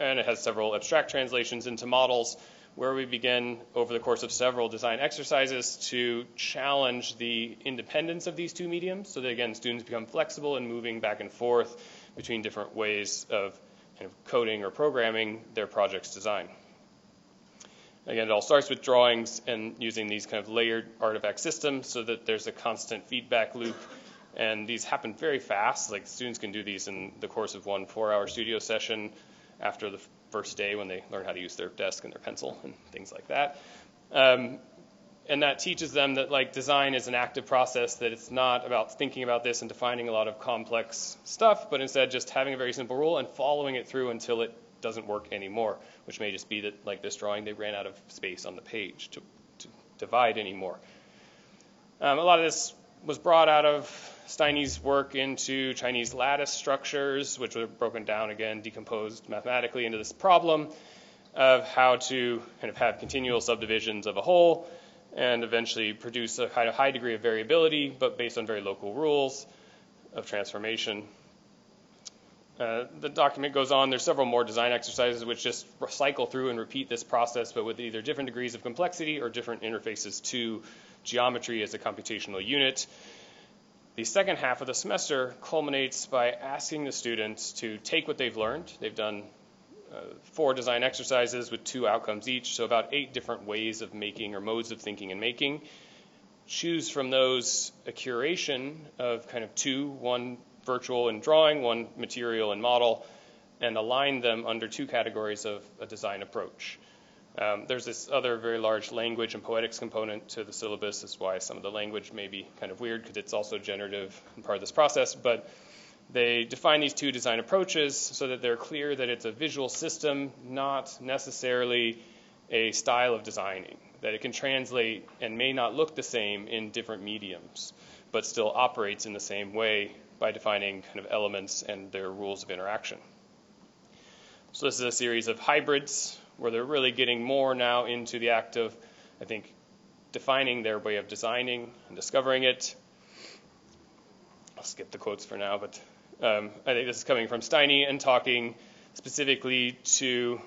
And it has several abstract translations into models, where we begin over the course of several design exercises to challenge the independence of these two mediums, so that again students become flexible in moving back and forth between different ways of kind of coding or programming their project's design. Again, it all starts with drawings and using these kind of layered artifact systems so that there's a constant feedback loop, and these happen very fast. Like students can do these in the course of 1 4-hour studio session after the first day when they learn how to use their desk and their pencil and things like that. And that teaches them that like design is an active process, that it's not about thinking about this and defining a lot of complex stuff, but instead just having a very simple rule and following it through until it doesn't work anymore, which may just be that like this drawing, they ran out of space on the page to divide anymore. A lot of this was brought out of Steiny's work into Chinese lattice structures, which were broken down again, decomposed mathematically into this problem of how to kind of have continual subdivisions of a whole and eventually produce a kind of high degree of variability, but based on very local rules of transformation. The document goes on. There's several more design exercises which just cycle through and repeat this process, but with either different degrees of complexity or different interfaces to geometry as a computational unit. The second half of the semester culminates by asking the students to take what they've learned. They've done 4 design exercises with 2 outcomes each, so about 8 different ways of making or modes of thinking and making. Choose from those a curation of kind of 2, one virtual and drawing, one material and model, and align them under 2 categories of a design approach. There's this other very large language and poetics component to the syllabus. That's why some of the language may be kind of weird, because it's also generative and part of this process. But they define these 2 design approaches so that they're clear that it's a visual system, not necessarily a style of designing, that it can translate and may not look the same in different mediums, but still operates in the same way by defining kind of elements and their rules of interaction. So this is a series of hybrids where they're really getting more now into the act of, I think, defining their way of designing and discovering it. I'll skip the quotes for now, but I think this is coming from Steiny and talking specifically to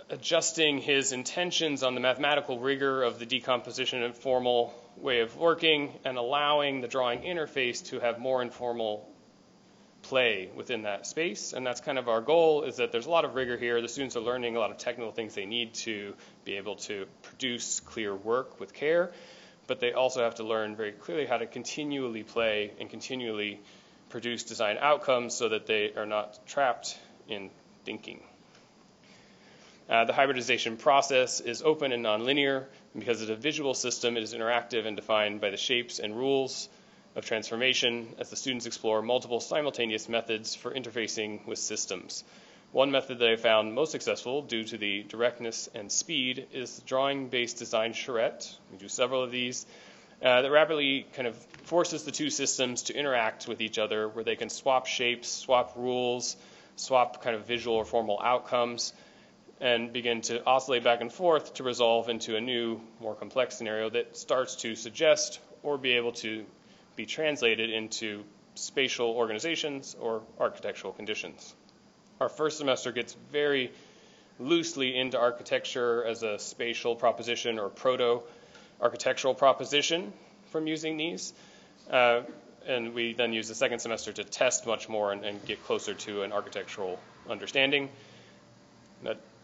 adjusting his intentions on the mathematical rigor of the decomposition and formal way of working and allowing the drawing interface to have more informal play within that space. And that's kind of our goal, is that there's a lot of rigor here. The students are learning a lot of technical things they need to be able to produce clear work with care, but they also have to learn very clearly how to continually play and continually produce design outcomes so that they are not trapped in thinking. The hybridization process is open and nonlinear. Because it's a visual system, it is interactive and defined by the shapes and rules of transformation as the students explore multiple simultaneous methods for interfacing with systems. One method that I found most successful due to the directness and speed is the drawing-based design charrette. We do several of these that rapidly kind of forces the 2 systems to interact with each other, where they can swap shapes, swap rules, swap kind of visual or formal outcomes, and begin to oscillate back and forth to resolve into a new, more complex scenario that starts to suggest or be able to be translated into spatial organizations or architectural conditions. Our first semester gets very loosely into architecture as a spatial proposition or proto-architectural proposition from using these. And we then use the second semester to test much more and get closer to an architectural understanding.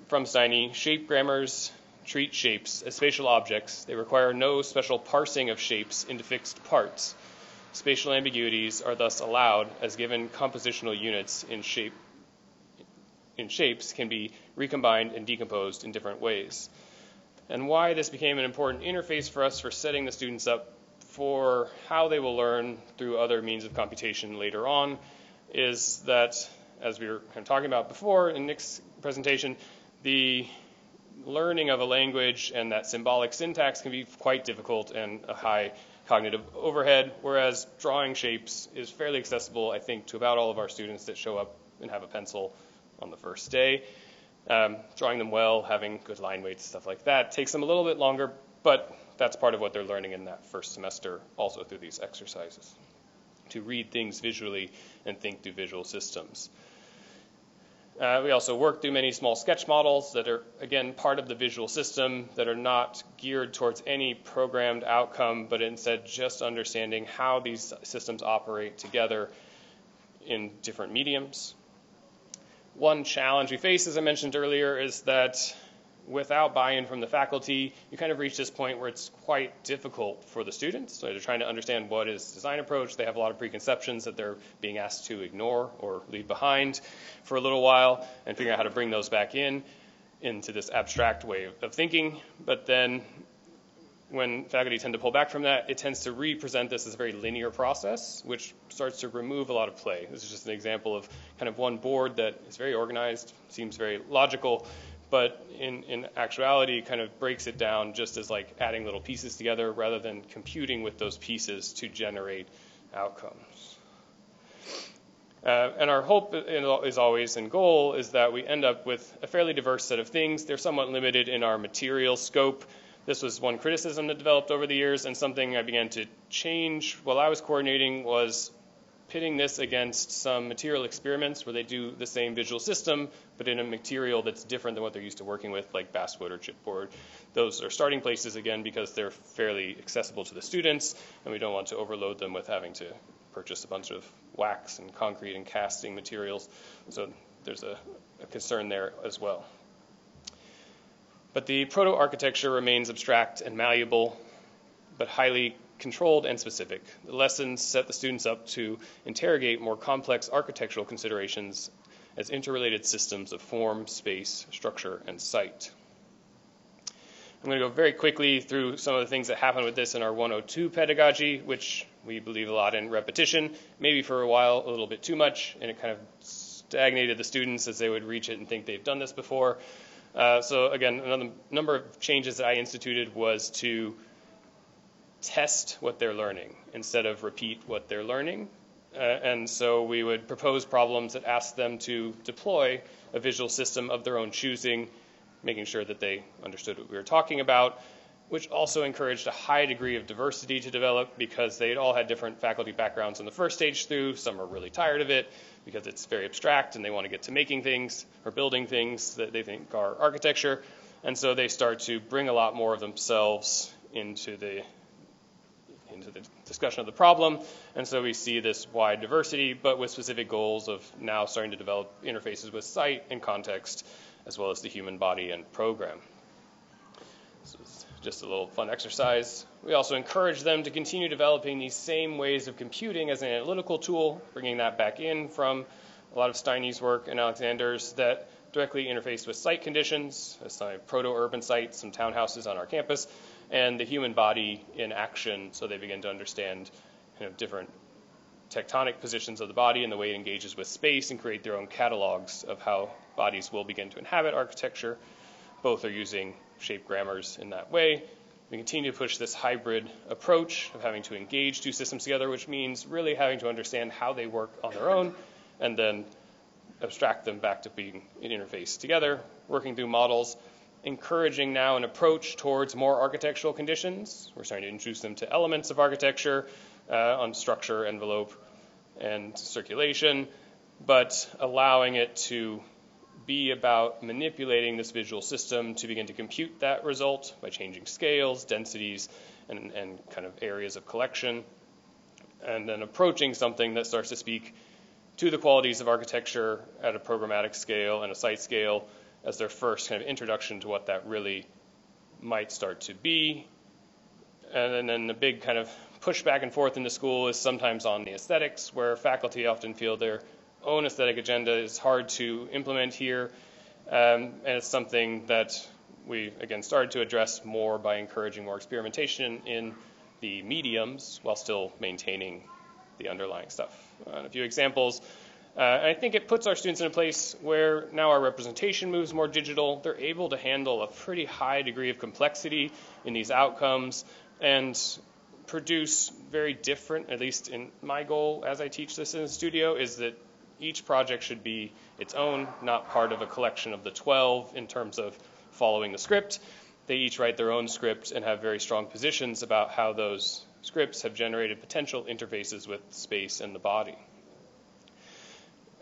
From Steiny, shape grammars treat shapes as spatial objects. They require no special parsing of shapes into fixed parts. Spatial ambiguities are thus allowed, as given compositional units in shapes can be recombined and decomposed in different ways. And why this became an important interface for us for setting the students up for how they will learn through other means of computation later on is that, as we were kind of talking about before in Nick's presentation, the learning of a language and that symbolic syntax can be quite difficult and a high cognitive overhead, whereas drawing shapes is fairly accessible, I think, to about all of our students that show up and have a pencil on the first day. Drawing them well, having good line weights, stuff like that, takes them a little bit longer, but that's part of what they're learning in that first semester also through these exercises, to read things visually and think through visual systems. We also work through many small sketch models that are, again, part of the visual system that are not geared towards any programmed outcome, but instead just understanding how these systems operate together in different mediums. One challenge we face, as I mentioned earlier, is that without buy-in from the faculty, you kind of reach this point where it's quite difficult for the students. So they're trying to understand what is design approach. They have a lot of preconceptions that they're being asked to ignore or leave behind for a little while, and figuring out how to bring those back into this abstract way of thinking. But then when faculty tend to pull back from that, it tends to represent this as a very linear process, which starts to remove a lot of play. This is just an example of kind of one board that is very organized, seems very logical, but in actuality kind of breaks it down just as like adding little pieces together rather than computing with those pieces to generate outcomes. And our hope is always, and goal, is that we end up with a fairly diverse set of things. They're somewhat limited in our material scope. This was one criticism that developed over the years, and something I began to change while I was coordinating was pitting this against some material experiments where they do the same visual system, but in a material that's different than what they're used to working with, like basswood or chipboard. Those are starting places, again, because they're fairly accessible to the students, and we don't want to overload them with having to purchase a bunch of wax and concrete and casting materials. So there's a concern there as well. But the proto-architecture remains abstract and malleable, but highly controlled and specific. The lessons set the students up to interrogate more complex architectural considerations as interrelated systems of form, space, structure, and site. I'm going to go very quickly through some of the things that happen with this in our 102 pedagogy, which we believe a lot in repetition, maybe for a while a little bit too much, and it kind of stagnated the students as they would reach it and think they've done this before. So again, another number of changes that I instituted was to test what they're learning instead of repeat what they're learning. And so we would propose problems that asked them to deploy a visual system of their own choosing, making sure that they understood what we were talking about, which also encouraged a high degree of diversity to develop because they'd all had different faculty backgrounds in the first stage through. Some are really tired of it because it's very abstract and they want to get to making things or building things that they think are architecture. And so they start to bring a lot more of themselves into the discussion of the problem. And so we see this wide diversity, but with specific goals of now starting to develop interfaces with site and context, as well as the human body and program. This is just a little fun exercise. We also encourage them to continue developing these same ways of computing as an analytical tool, bringing that back in from a lot of Steiny's work and Alexander's that directly interface with site conditions, as some proto-urban sites, some townhouses on our campus, and the human body in action, so they begin to understand different tectonic positions of the body and the way it engages with space and create their own catalogs of how bodies will begin to inhabit architecture. Both are using shape grammars in that way. We continue to push this hybrid approach of having to engage two systems together, which means really having to understand how they work on their own and then abstract them back to being an interface together, working through models, encouraging now an approach towards more architectural conditions. We're starting to introduce them to elements of architecture on structure, envelope, and circulation, but allowing it to be about manipulating this visual system to begin to compute that result by changing scales, densities, and kind of areas of collection, and then approaching something that starts to speak to the qualities of architecture at a programmatic scale and a site scale as their first kind of introduction to what that really might start to be. And then the big kind of push back and forth in the school is sometimes on the aesthetics, where faculty often feel their own aesthetic agenda is hard to implement here. And it's something that we, again, started to address more by encouraging more experimentation in the mediums while still maintaining the underlying stuff. A few examples. I think it puts our students in a place where now our representation moves more digital. They're able to handle a pretty high degree of complexity in these outcomes and produce very different, at least in my goal as I teach this in the studio, is that each project should be its own, not part of a collection of the 12 in terms of following the script. They each write their own script and have very strong positions about how those scripts have generated potential interfaces with space and the body.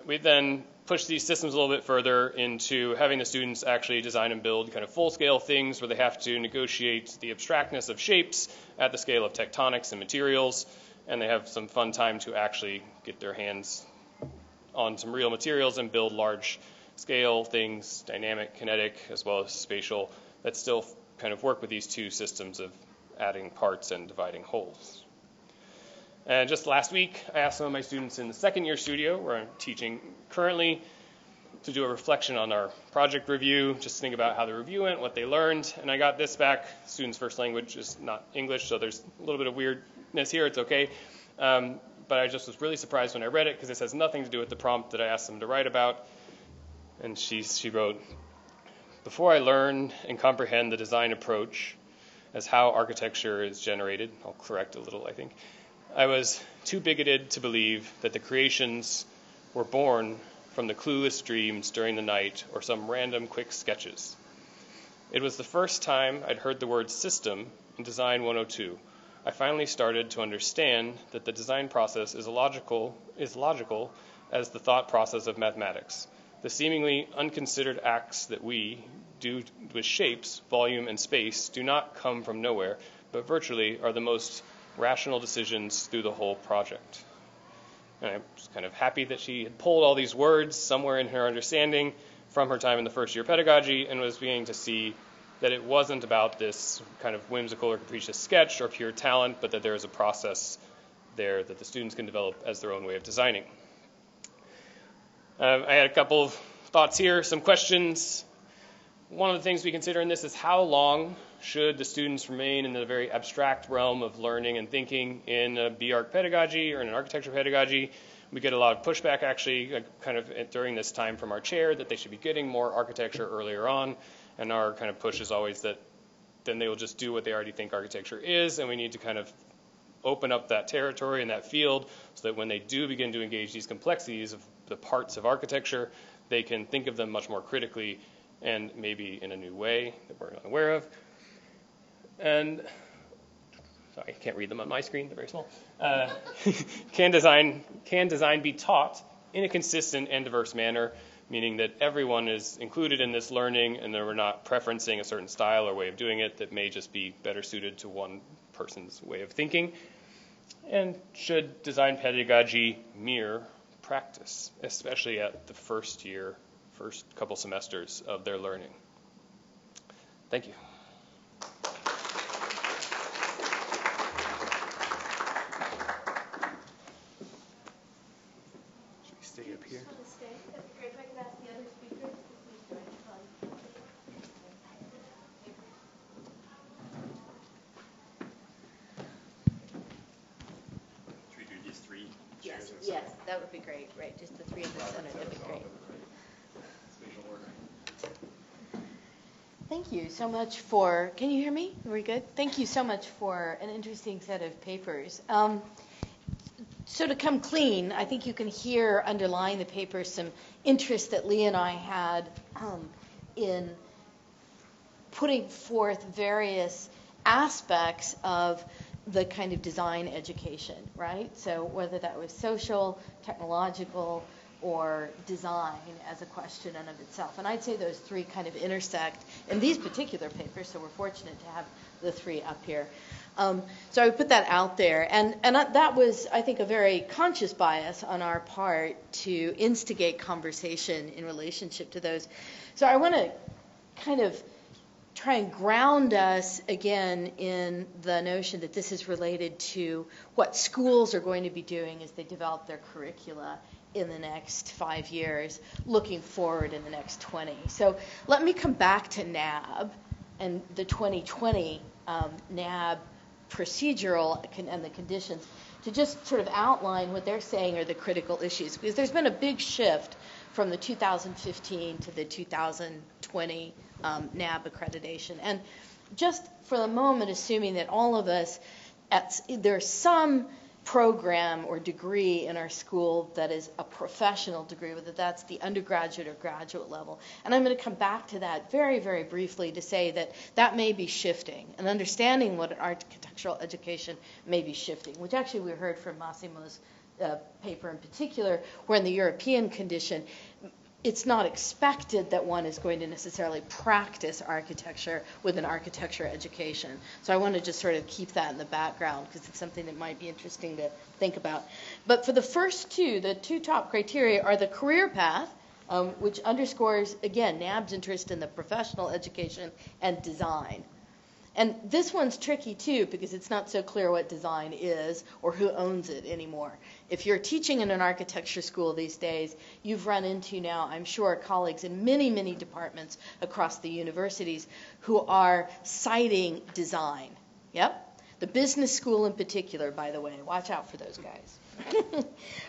We then push these systems a little bit further into having the students actually design and build kind of full-scale things where they have to negotiate the abstractness of shapes at the scale of tectonics and materials, and they have some fun time to actually get their hands on some real materials and build large-scale things, dynamic, kinetic, as well as spatial, that still kind of work with these two systems of adding parts and dividing wholes. And just last week, I asked some of my students in the second-year studio, where I'm teaching currently, to do a reflection on our project review, just think about how the review went, what they learned, and I got this back. Students' first language is not English, so there's a little bit of weirdness here. It's okay. But I just was really surprised when I read it, because this has nothing to do with the prompt that I asked them to write about. And she wrote, "Before I learn and comprehend the design approach as how architecture is generated," I'll correct a little, I think, "I was too bigoted to believe that the creations were born from the clueless dreams during the night or some random quick sketches. It was the first time I'd heard the word system in Design 102. I finally started to understand that the design process is logical as the thought process of mathematics. The seemingly unconsidered acts that we do with shapes, volume, and space do not come from nowhere, but virtually are the most rational decisions through the whole project." And I was kind of happy that she had pulled all these words somewhere in her understanding from her time in the first year of pedagogy and was beginning to see that it wasn't about this kind of whimsical or capricious sketch or pure talent, but that there is a process there that the students can develop as their own way of designing. I had a couple of thoughts here, some questions. One of the things we consider in this is how long should the students remain in the very abstract realm of learning and thinking in a B-Arch pedagogy or in an architecture pedagogy. We get a lot of pushback actually kind of during this time from our chair that they should be getting more architecture earlier on, and our kind of push is always that then they will just do what they already think architecture is, and we need to kind of open up that territory and that field so that when they do begin to engage these complexities of the parts of architecture, they can think of them much more critically and maybe in a new way that we're not aware of. And sorry, I can't read them on my screen, they're very small. Can design be taught in a consistent and diverse manner, meaning that everyone is included in this learning and that we're not preferencing a certain style or way of doing it that may just be better suited to one person's way of thinking? And should design pedagogy mirror practice, especially at the first couple semesters of their learning? Thank you. Should we stay up here? Yes, that would be great, right, just the three of us on it, that'd be great. Thank you so much for, can you hear me? Are we good? Thank you so much for an interesting set of papers. So to come clean, I think you can hear underlying the paper some interest that Lee and I had in putting forth various aspects of the kind of design education, right? So whether that was social, technological, or design as a question in of itself. And I'd say those three kind of intersect in these particular papers, so we're fortunate to have the three up here. So I would put that out there. And that was, I think, a very conscious bias on our part to instigate conversation in relationship to those. So I want to kind of try and ground us again in the notion that this is related to what schools are going to be doing as they develop their curricula in the next 5 years, looking forward in the next 20. So let me come back to NAB and the 2020 NAB procedural and the conditions. to just sort of outline what they're saying are the critical issues, because there's been a big shift from the 2015 to the 2020 NAB accreditation. And just for the moment, assuming that all of us, there's some program or degree in our school that is a professional degree, whether that's the undergraduate or graduate level. And I'm going to come back to that very, very briefly to say that that may be shifting, and understanding what an architectural education may be shifting, which actually we heard from Massimo's paper in particular, where in the European condition, it's not expected that one is going to necessarily practice architecture with an architecture education. So I want to just sort of keep that in the background because it's something that might be interesting to think about. But for the first two, the two top criteria are the career path, which underscores, again, NAB's interest in the professional education and design. And this one's tricky, too, because it's not so clear what design is or who owns it anymore. If you're teaching in an architecture school these days, you've run into now, I'm sure, colleagues in many, many departments across the universities who are citing design. Yep. The business school in particular, by the way. Watch out for those guys.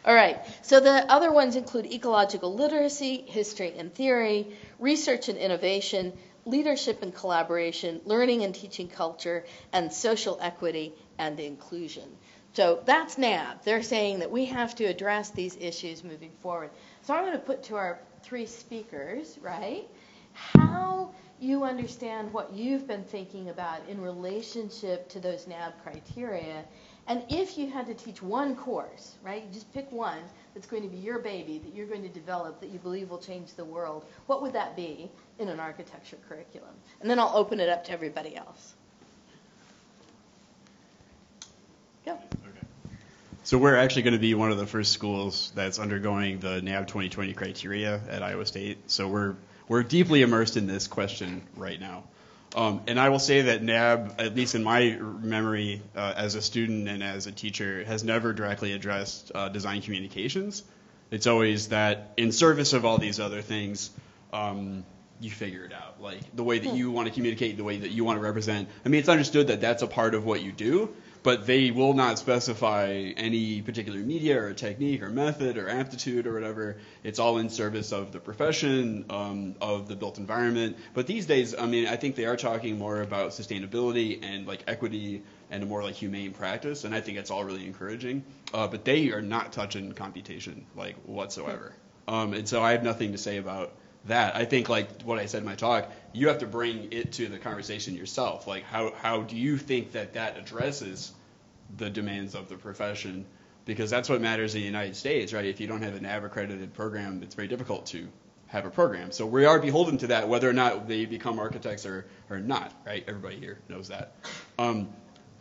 All right. So the other ones include ecological literacy, history and theory, research and innovation, leadership and collaboration, learning and teaching culture, and social equity and inclusion. So that's NAB. They're saying that we have to address these issues moving forward. So I'm going to put to our three speakers, right, how you understand what you've been thinking about in relationship to those NAB criteria. And if you had to teach one course, right, you just pick one that's going to be your baby, that you're going to develop, that you believe will change the world, what would that be in an architecture curriculum? And then I'll open it up to everybody else. Go. Okay. So we're actually going to be one of the first schools that's undergoing the NAB 2020 criteria at Iowa State. So we're deeply immersed in this question right now. And I will say that NAB, at least in my memory as a student and as a teacher, has never directly addressed design communications. It's always that in service of all these other things, you figure it out. Like the way that you want to communicate, the way that you want to represent. I mean, it's understood that that's a part of what you do, but they will not specify any particular media or technique or method or aptitude or whatever. It's all in service of the profession, of the built environment. But these days, I mean, I think they are talking more about sustainability and like equity and a more like humane practice, and I think that's all really encouraging. But they are not touching computation like whatsoever. And so I have nothing to say about that. I think like what I said in my talk, you have to bring it to the conversation yourself. Like how do you think that addresses the demands of the profession? Because that's what matters in the United States, right? If you don't have an NAB accredited program, it's very difficult to have a program. So we are beholden to that, whether or not they become architects or not, right? Everybody here knows that.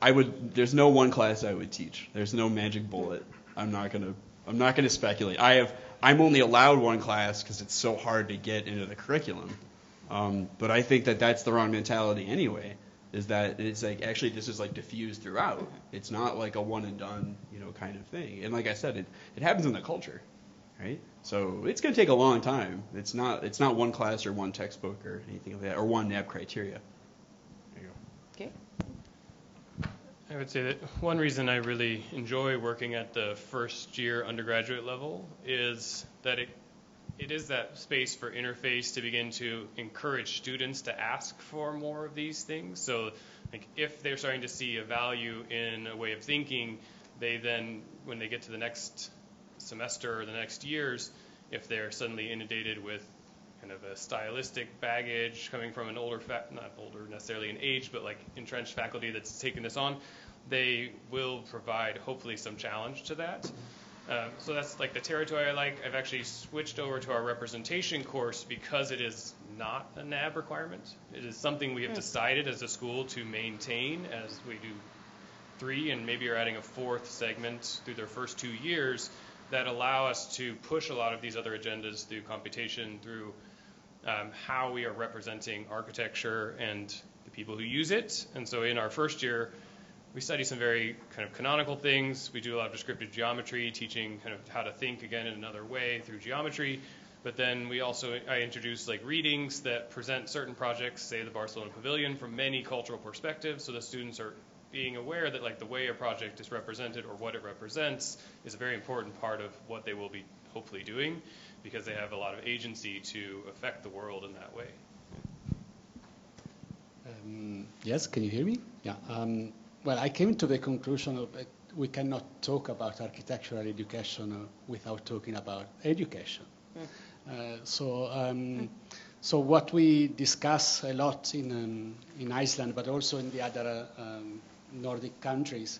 There's no one class I would teach. There's no magic bullet. I'm not gonna speculate. I'm only allowed one class because it's so hard to get into the curriculum. But I think that that's the wrong mentality anyway, is that it's like actually this is like diffused throughout. It's not like a one and done, kind of thing. And like I said, it happens in the culture, right? So it's going to take a long time. It's not one class or one textbook or anything like that, or one NAB criteria. There you go. Okay. I would say that one reason I really enjoy working at the first year undergraduate level is that it is that space for interface to begin to encourage students to ask for more of these things. So like if they're starting to see a value in a way of thinking, they then, when they get to the next semester or the next years, if they're suddenly inundated with kind of a stylistic baggage coming from an not older necessarily in age, but like entrenched faculty that's taken this on, they will provide hopefully some challenge to that. So that's like the territory I like. I've actually switched over to our representation course because it is not a NAB requirement. It is something we have decided as a school to maintain as we do 3 and maybe are adding a 4th segment through their first 2 years that allow us to push a lot of these other agendas through computation, through how we are representing architecture and the people who use it. And so in our first year, we study some very kind of canonical things. We do a lot of descriptive geometry, teaching kind of how to think again in another way through geometry. But then I introduce like readings that present certain projects, say the Barcelona Pavilion, from many cultural perspectives. So the students are being aware that like the way a project is represented or what it represents is a very important part of what they will be hopefully doing, because they have a lot of agency to affect the world in that way. Yes, can you hear me? Yeah. Well, I came to the conclusion of we cannot talk about architectural education without talking about education. So what we discuss a lot in Iceland, but also in the other Nordic countries,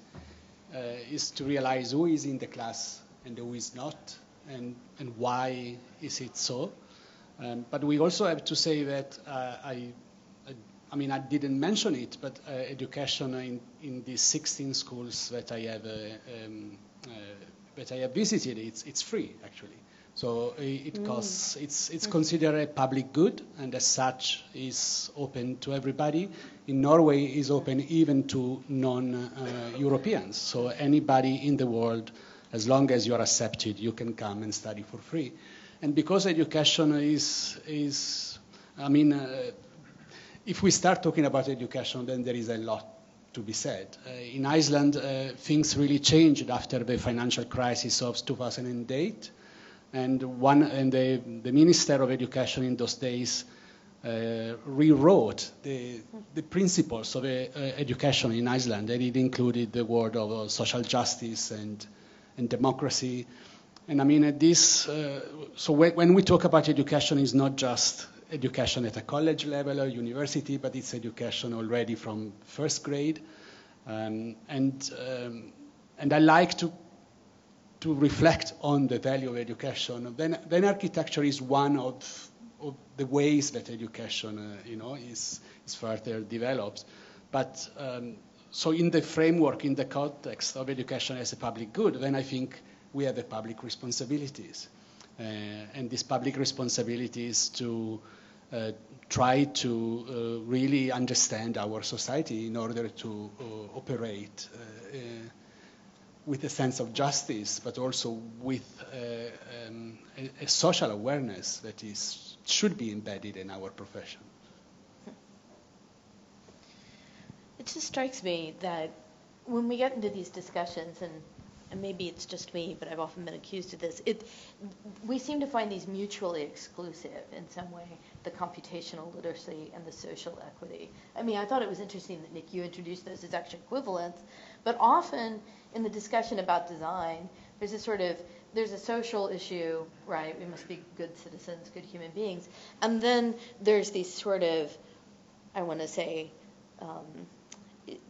is to realize who is in the class and who is not, and why is it so. But we also have to say that I mean, I didn't mention it, but education in these 16 schools that I have visited, it's free actually. So it costs. It's considered a public good, and as such is open to everybody. In Norway, is open even to non-Europeans. So anybody in the world, as long as you are accepted, you can come and study for free. And because education is I mean. If we start talking about education, then there is a lot to be said. In Iceland, things really changed after the financial crisis of 2008, and the Minister of Education in those days rewrote the principles of education in Iceland, and it included the word of social justice and democracy. And I mean, so when we talk about education, it's not just education at a college level or university, but it's education already from first grade. And I like to reflect on the value of education. Then architecture is one of the ways that education, is further developed. But so in the framework, in the context of education as a public good, then I think we have the public responsibilities. And this public responsibility is to try to really understand our society in order to operate with a sense of justice, but also with a social awareness that should be embedded in our profession. It just strikes me that when we get into these discussions, and maybe it's just me, but I've often been accused of this, we seem to find these mutually exclusive in some way, the computational literacy and the social equity. I mean, I thought it was interesting that, Nick, you introduced those as actual equivalents, but often in the discussion about design, there's a social issue, right? We must be good citizens, good human beings. And then there's these sort of, I want to say,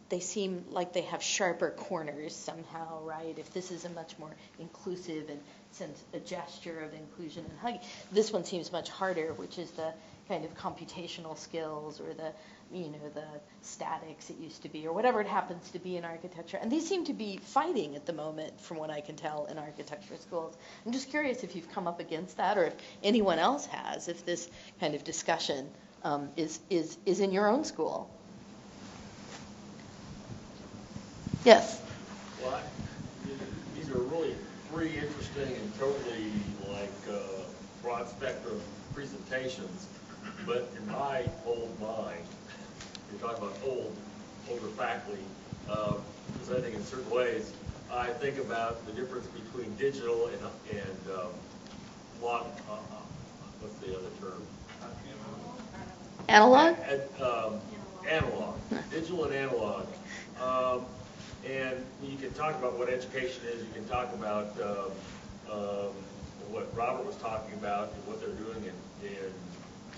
they seem like they have sharper corners somehow, right? If this is a much more inclusive and sends a gesture of inclusion and hugging, this one seems much harder, which is the kind of computational skills or the statics it used to be, or whatever it happens to be in architecture. And these seem to be fighting at the moment, from what I can tell, in architecture schools. I'm just curious if you've come up against that, or if anyone else has, if this kind of discussion is in your own school. Yes. Well, these are really three interesting and totally broad spectrum presentations. But in my old mind, you're talking about older faculty presenting in certain ways. I think about the difference between digital and what's the other term? Analog. Analog. Digital and analog. And you can talk about what education is. You can talk about what Robert was talking about and what they're doing in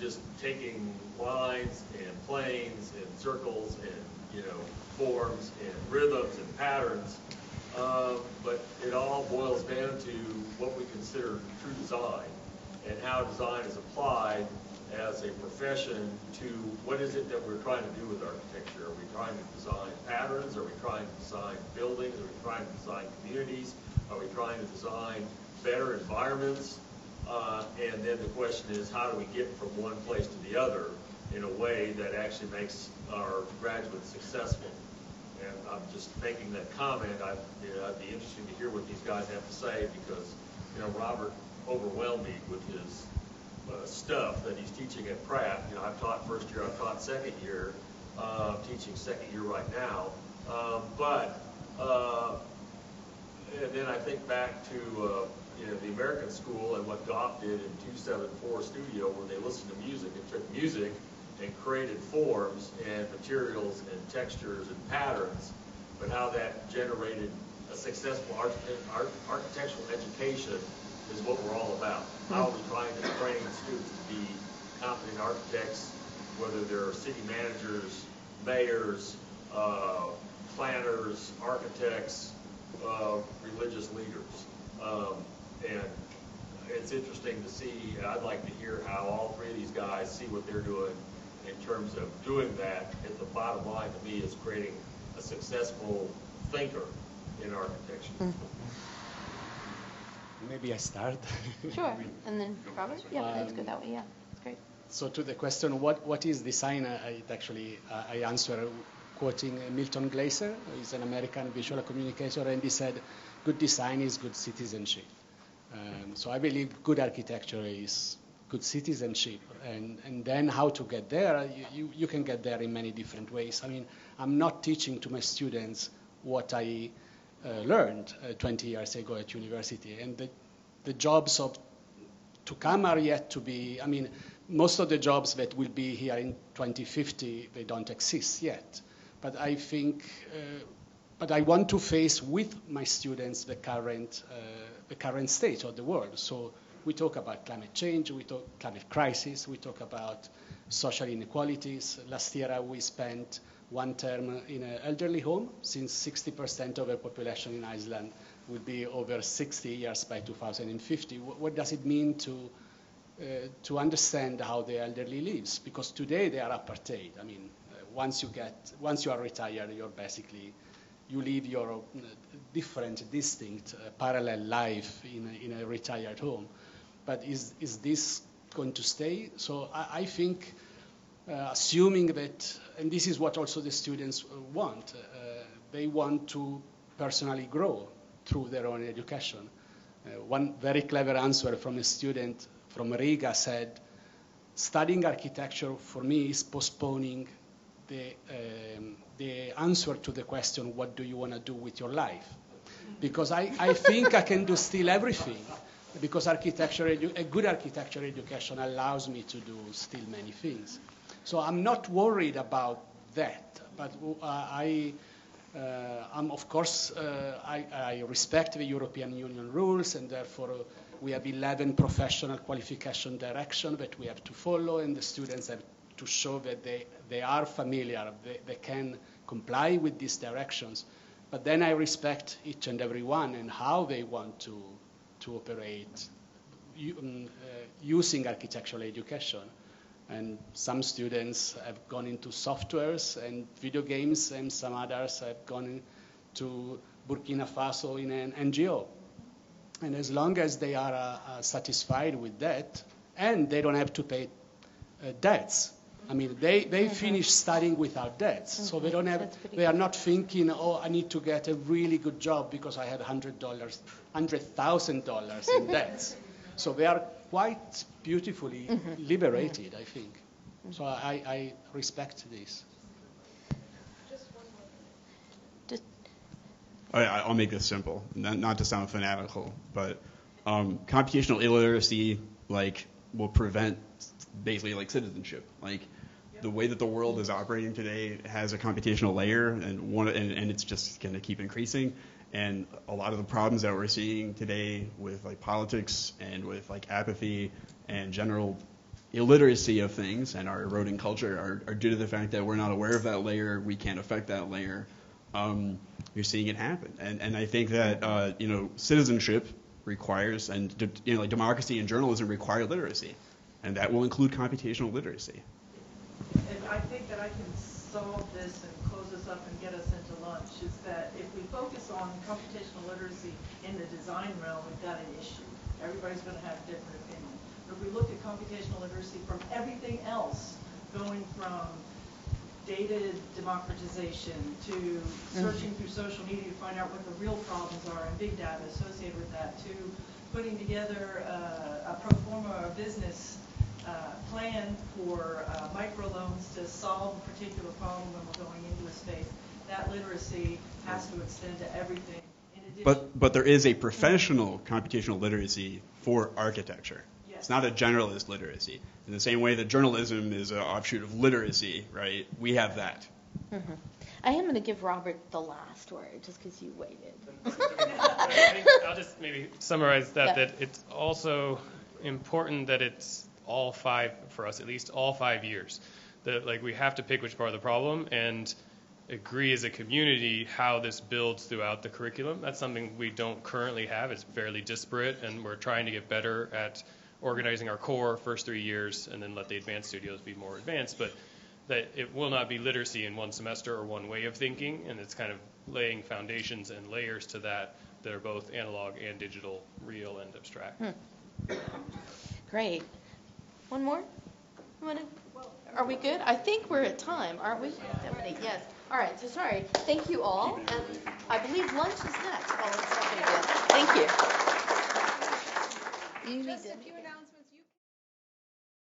just taking lines and planes and circles and forms and rhythms and patterns. But it all boils down to what we consider true design and how design is applied as a profession to what is it that we're trying to do with architecture. Are we trying to design patterns? Are we trying to design buildings? Are we trying to design communities? Are we trying to design better environments? And then the question is, how do we get from one place to the other in a way that actually makes our graduates successful? And I'm just making that comment. I'd be interested to hear what these guys have to say, because Robert overwhelmed me with his stuff that he's teaching at Pratt. I've taught first year, I've taught second year, teaching second year right now. And then I think back to the American School and what Goff did in 274 Studio, where they listened to music and took music and created forms and materials and textures and patterns, but how that generated a successful architectural education is what we're all about. How are we trying to train students to be competent architects, whether they're city managers, mayors, planners, architects, religious leaders. And it's interesting to see, I'd like to hear how all three of these guys see what they're doing in terms of doing that. At the bottom line to me is creating a successful thinker in architecture. Maybe I start. Sure, and then Robert? Yeah, let's go that way, yeah, that's great. So to the question, what is design, I answer quoting Milton Glaser, who is an American visual communicator, and he said, good design is good citizenship. So I believe good architecture is good citizenship, and then how to get there, you can get there in many different ways. I mean, I'm not teaching to my students what I learned 20 years ago at university, and the jobs to come are yet to be, I mean, most of the jobs that will be here in 2050, they don't exist yet. But I think, but I want to face with my students the current state of the world. So we talk about climate change, we talk climate crisis, we talk about social inequalities. Last year we spent one term in an elderly home, since 60% of the population in Iceland will be over 60 years by 2050. What does it mean to understand how the elderly lives? Because today they are apartheid. I mean, once you are retired, you live your different, distinct, parallel life in a retired home. But is this going to stay? So I think, assuming that, and this is what also the students want, they want to personally grow through their own education. One very clever answer from a student from Riga said, studying architecture for me is postponing the answer to the question, what do you want to do with your life? Because I think I can do still everything, because a good architecture education allows me to do still many things. So I'm not worried about that, but of course, I respect the European Union rules, and therefore we have 11 professional qualification directions that we have to follow, and the students have to show that they are familiar, they can comply with these directions. But then I respect each and every one and how they want to operate using architectural education. And some students have gone into softwares and video games, and some others have gone to Burkina Faso in an NGO. And as long as they are satisfied with that, and they don't have to pay debts. I mean, they finish studying without debts, so they are not thinking, oh, I need to get a really good job because I had $100,000 in debts. So they are quite beautifully liberated, I think. So I respect this. I'll make this simple, not to sound fanatical, but computational illiteracy will prevent basically citizenship. The way that the world is operating today has a computational layer, and it's just going to keep increasing. And a lot of the problems that we're seeing today with politics and with apathy and general illiteracy of things and our eroding culture are due to the fact that we're not aware of that layer. We can't affect that layer. You're seeing it happen, and I think that citizenship requires, and democracy and journalism require literacy, and that will include computational literacy. And I think that I can solve this and close this up and get us into lunch, is that if we focus on computational literacy in the design realm, we've got an issue. Everybody's going to have a different opinion. But if we look at computational literacy from everything else, going from data democratization to searching through social media to find out what the real problems are and big data associated with that, to putting together a pro forma or a business plan for microloans to solve a particular problem when we're going into a space. that literacy has to extend to everything. In addition, But there is a professional computational literacy for architecture. Yes. It's not a generalist literacy. In the same way that journalism is an offshoot of literacy, right? We have that. Mm-hmm. I am going to give Robert the last word, just because you waited. I think I'll just maybe summarize that, Yeah. that it's also important that it's all 5, for us at least, all 5 years. That like we have to pick which part of the problem and agree as a community how this builds throughout the curriculum. That's something we don't currently have. It's fairly disparate, and we're trying to get better at organizing our core first 3 years and then let the advanced studios be more advanced. But that it will not be literacy in one semester or one way of thinking, and it's kind of laying foundations and layers to that are both analog and digital, real and abstract. Great. One more? Are we good? I think we're at time, aren't we? Stephanie, yes. All right, so sorry. Thank you all. And I believe lunch is next. Thank you. You need to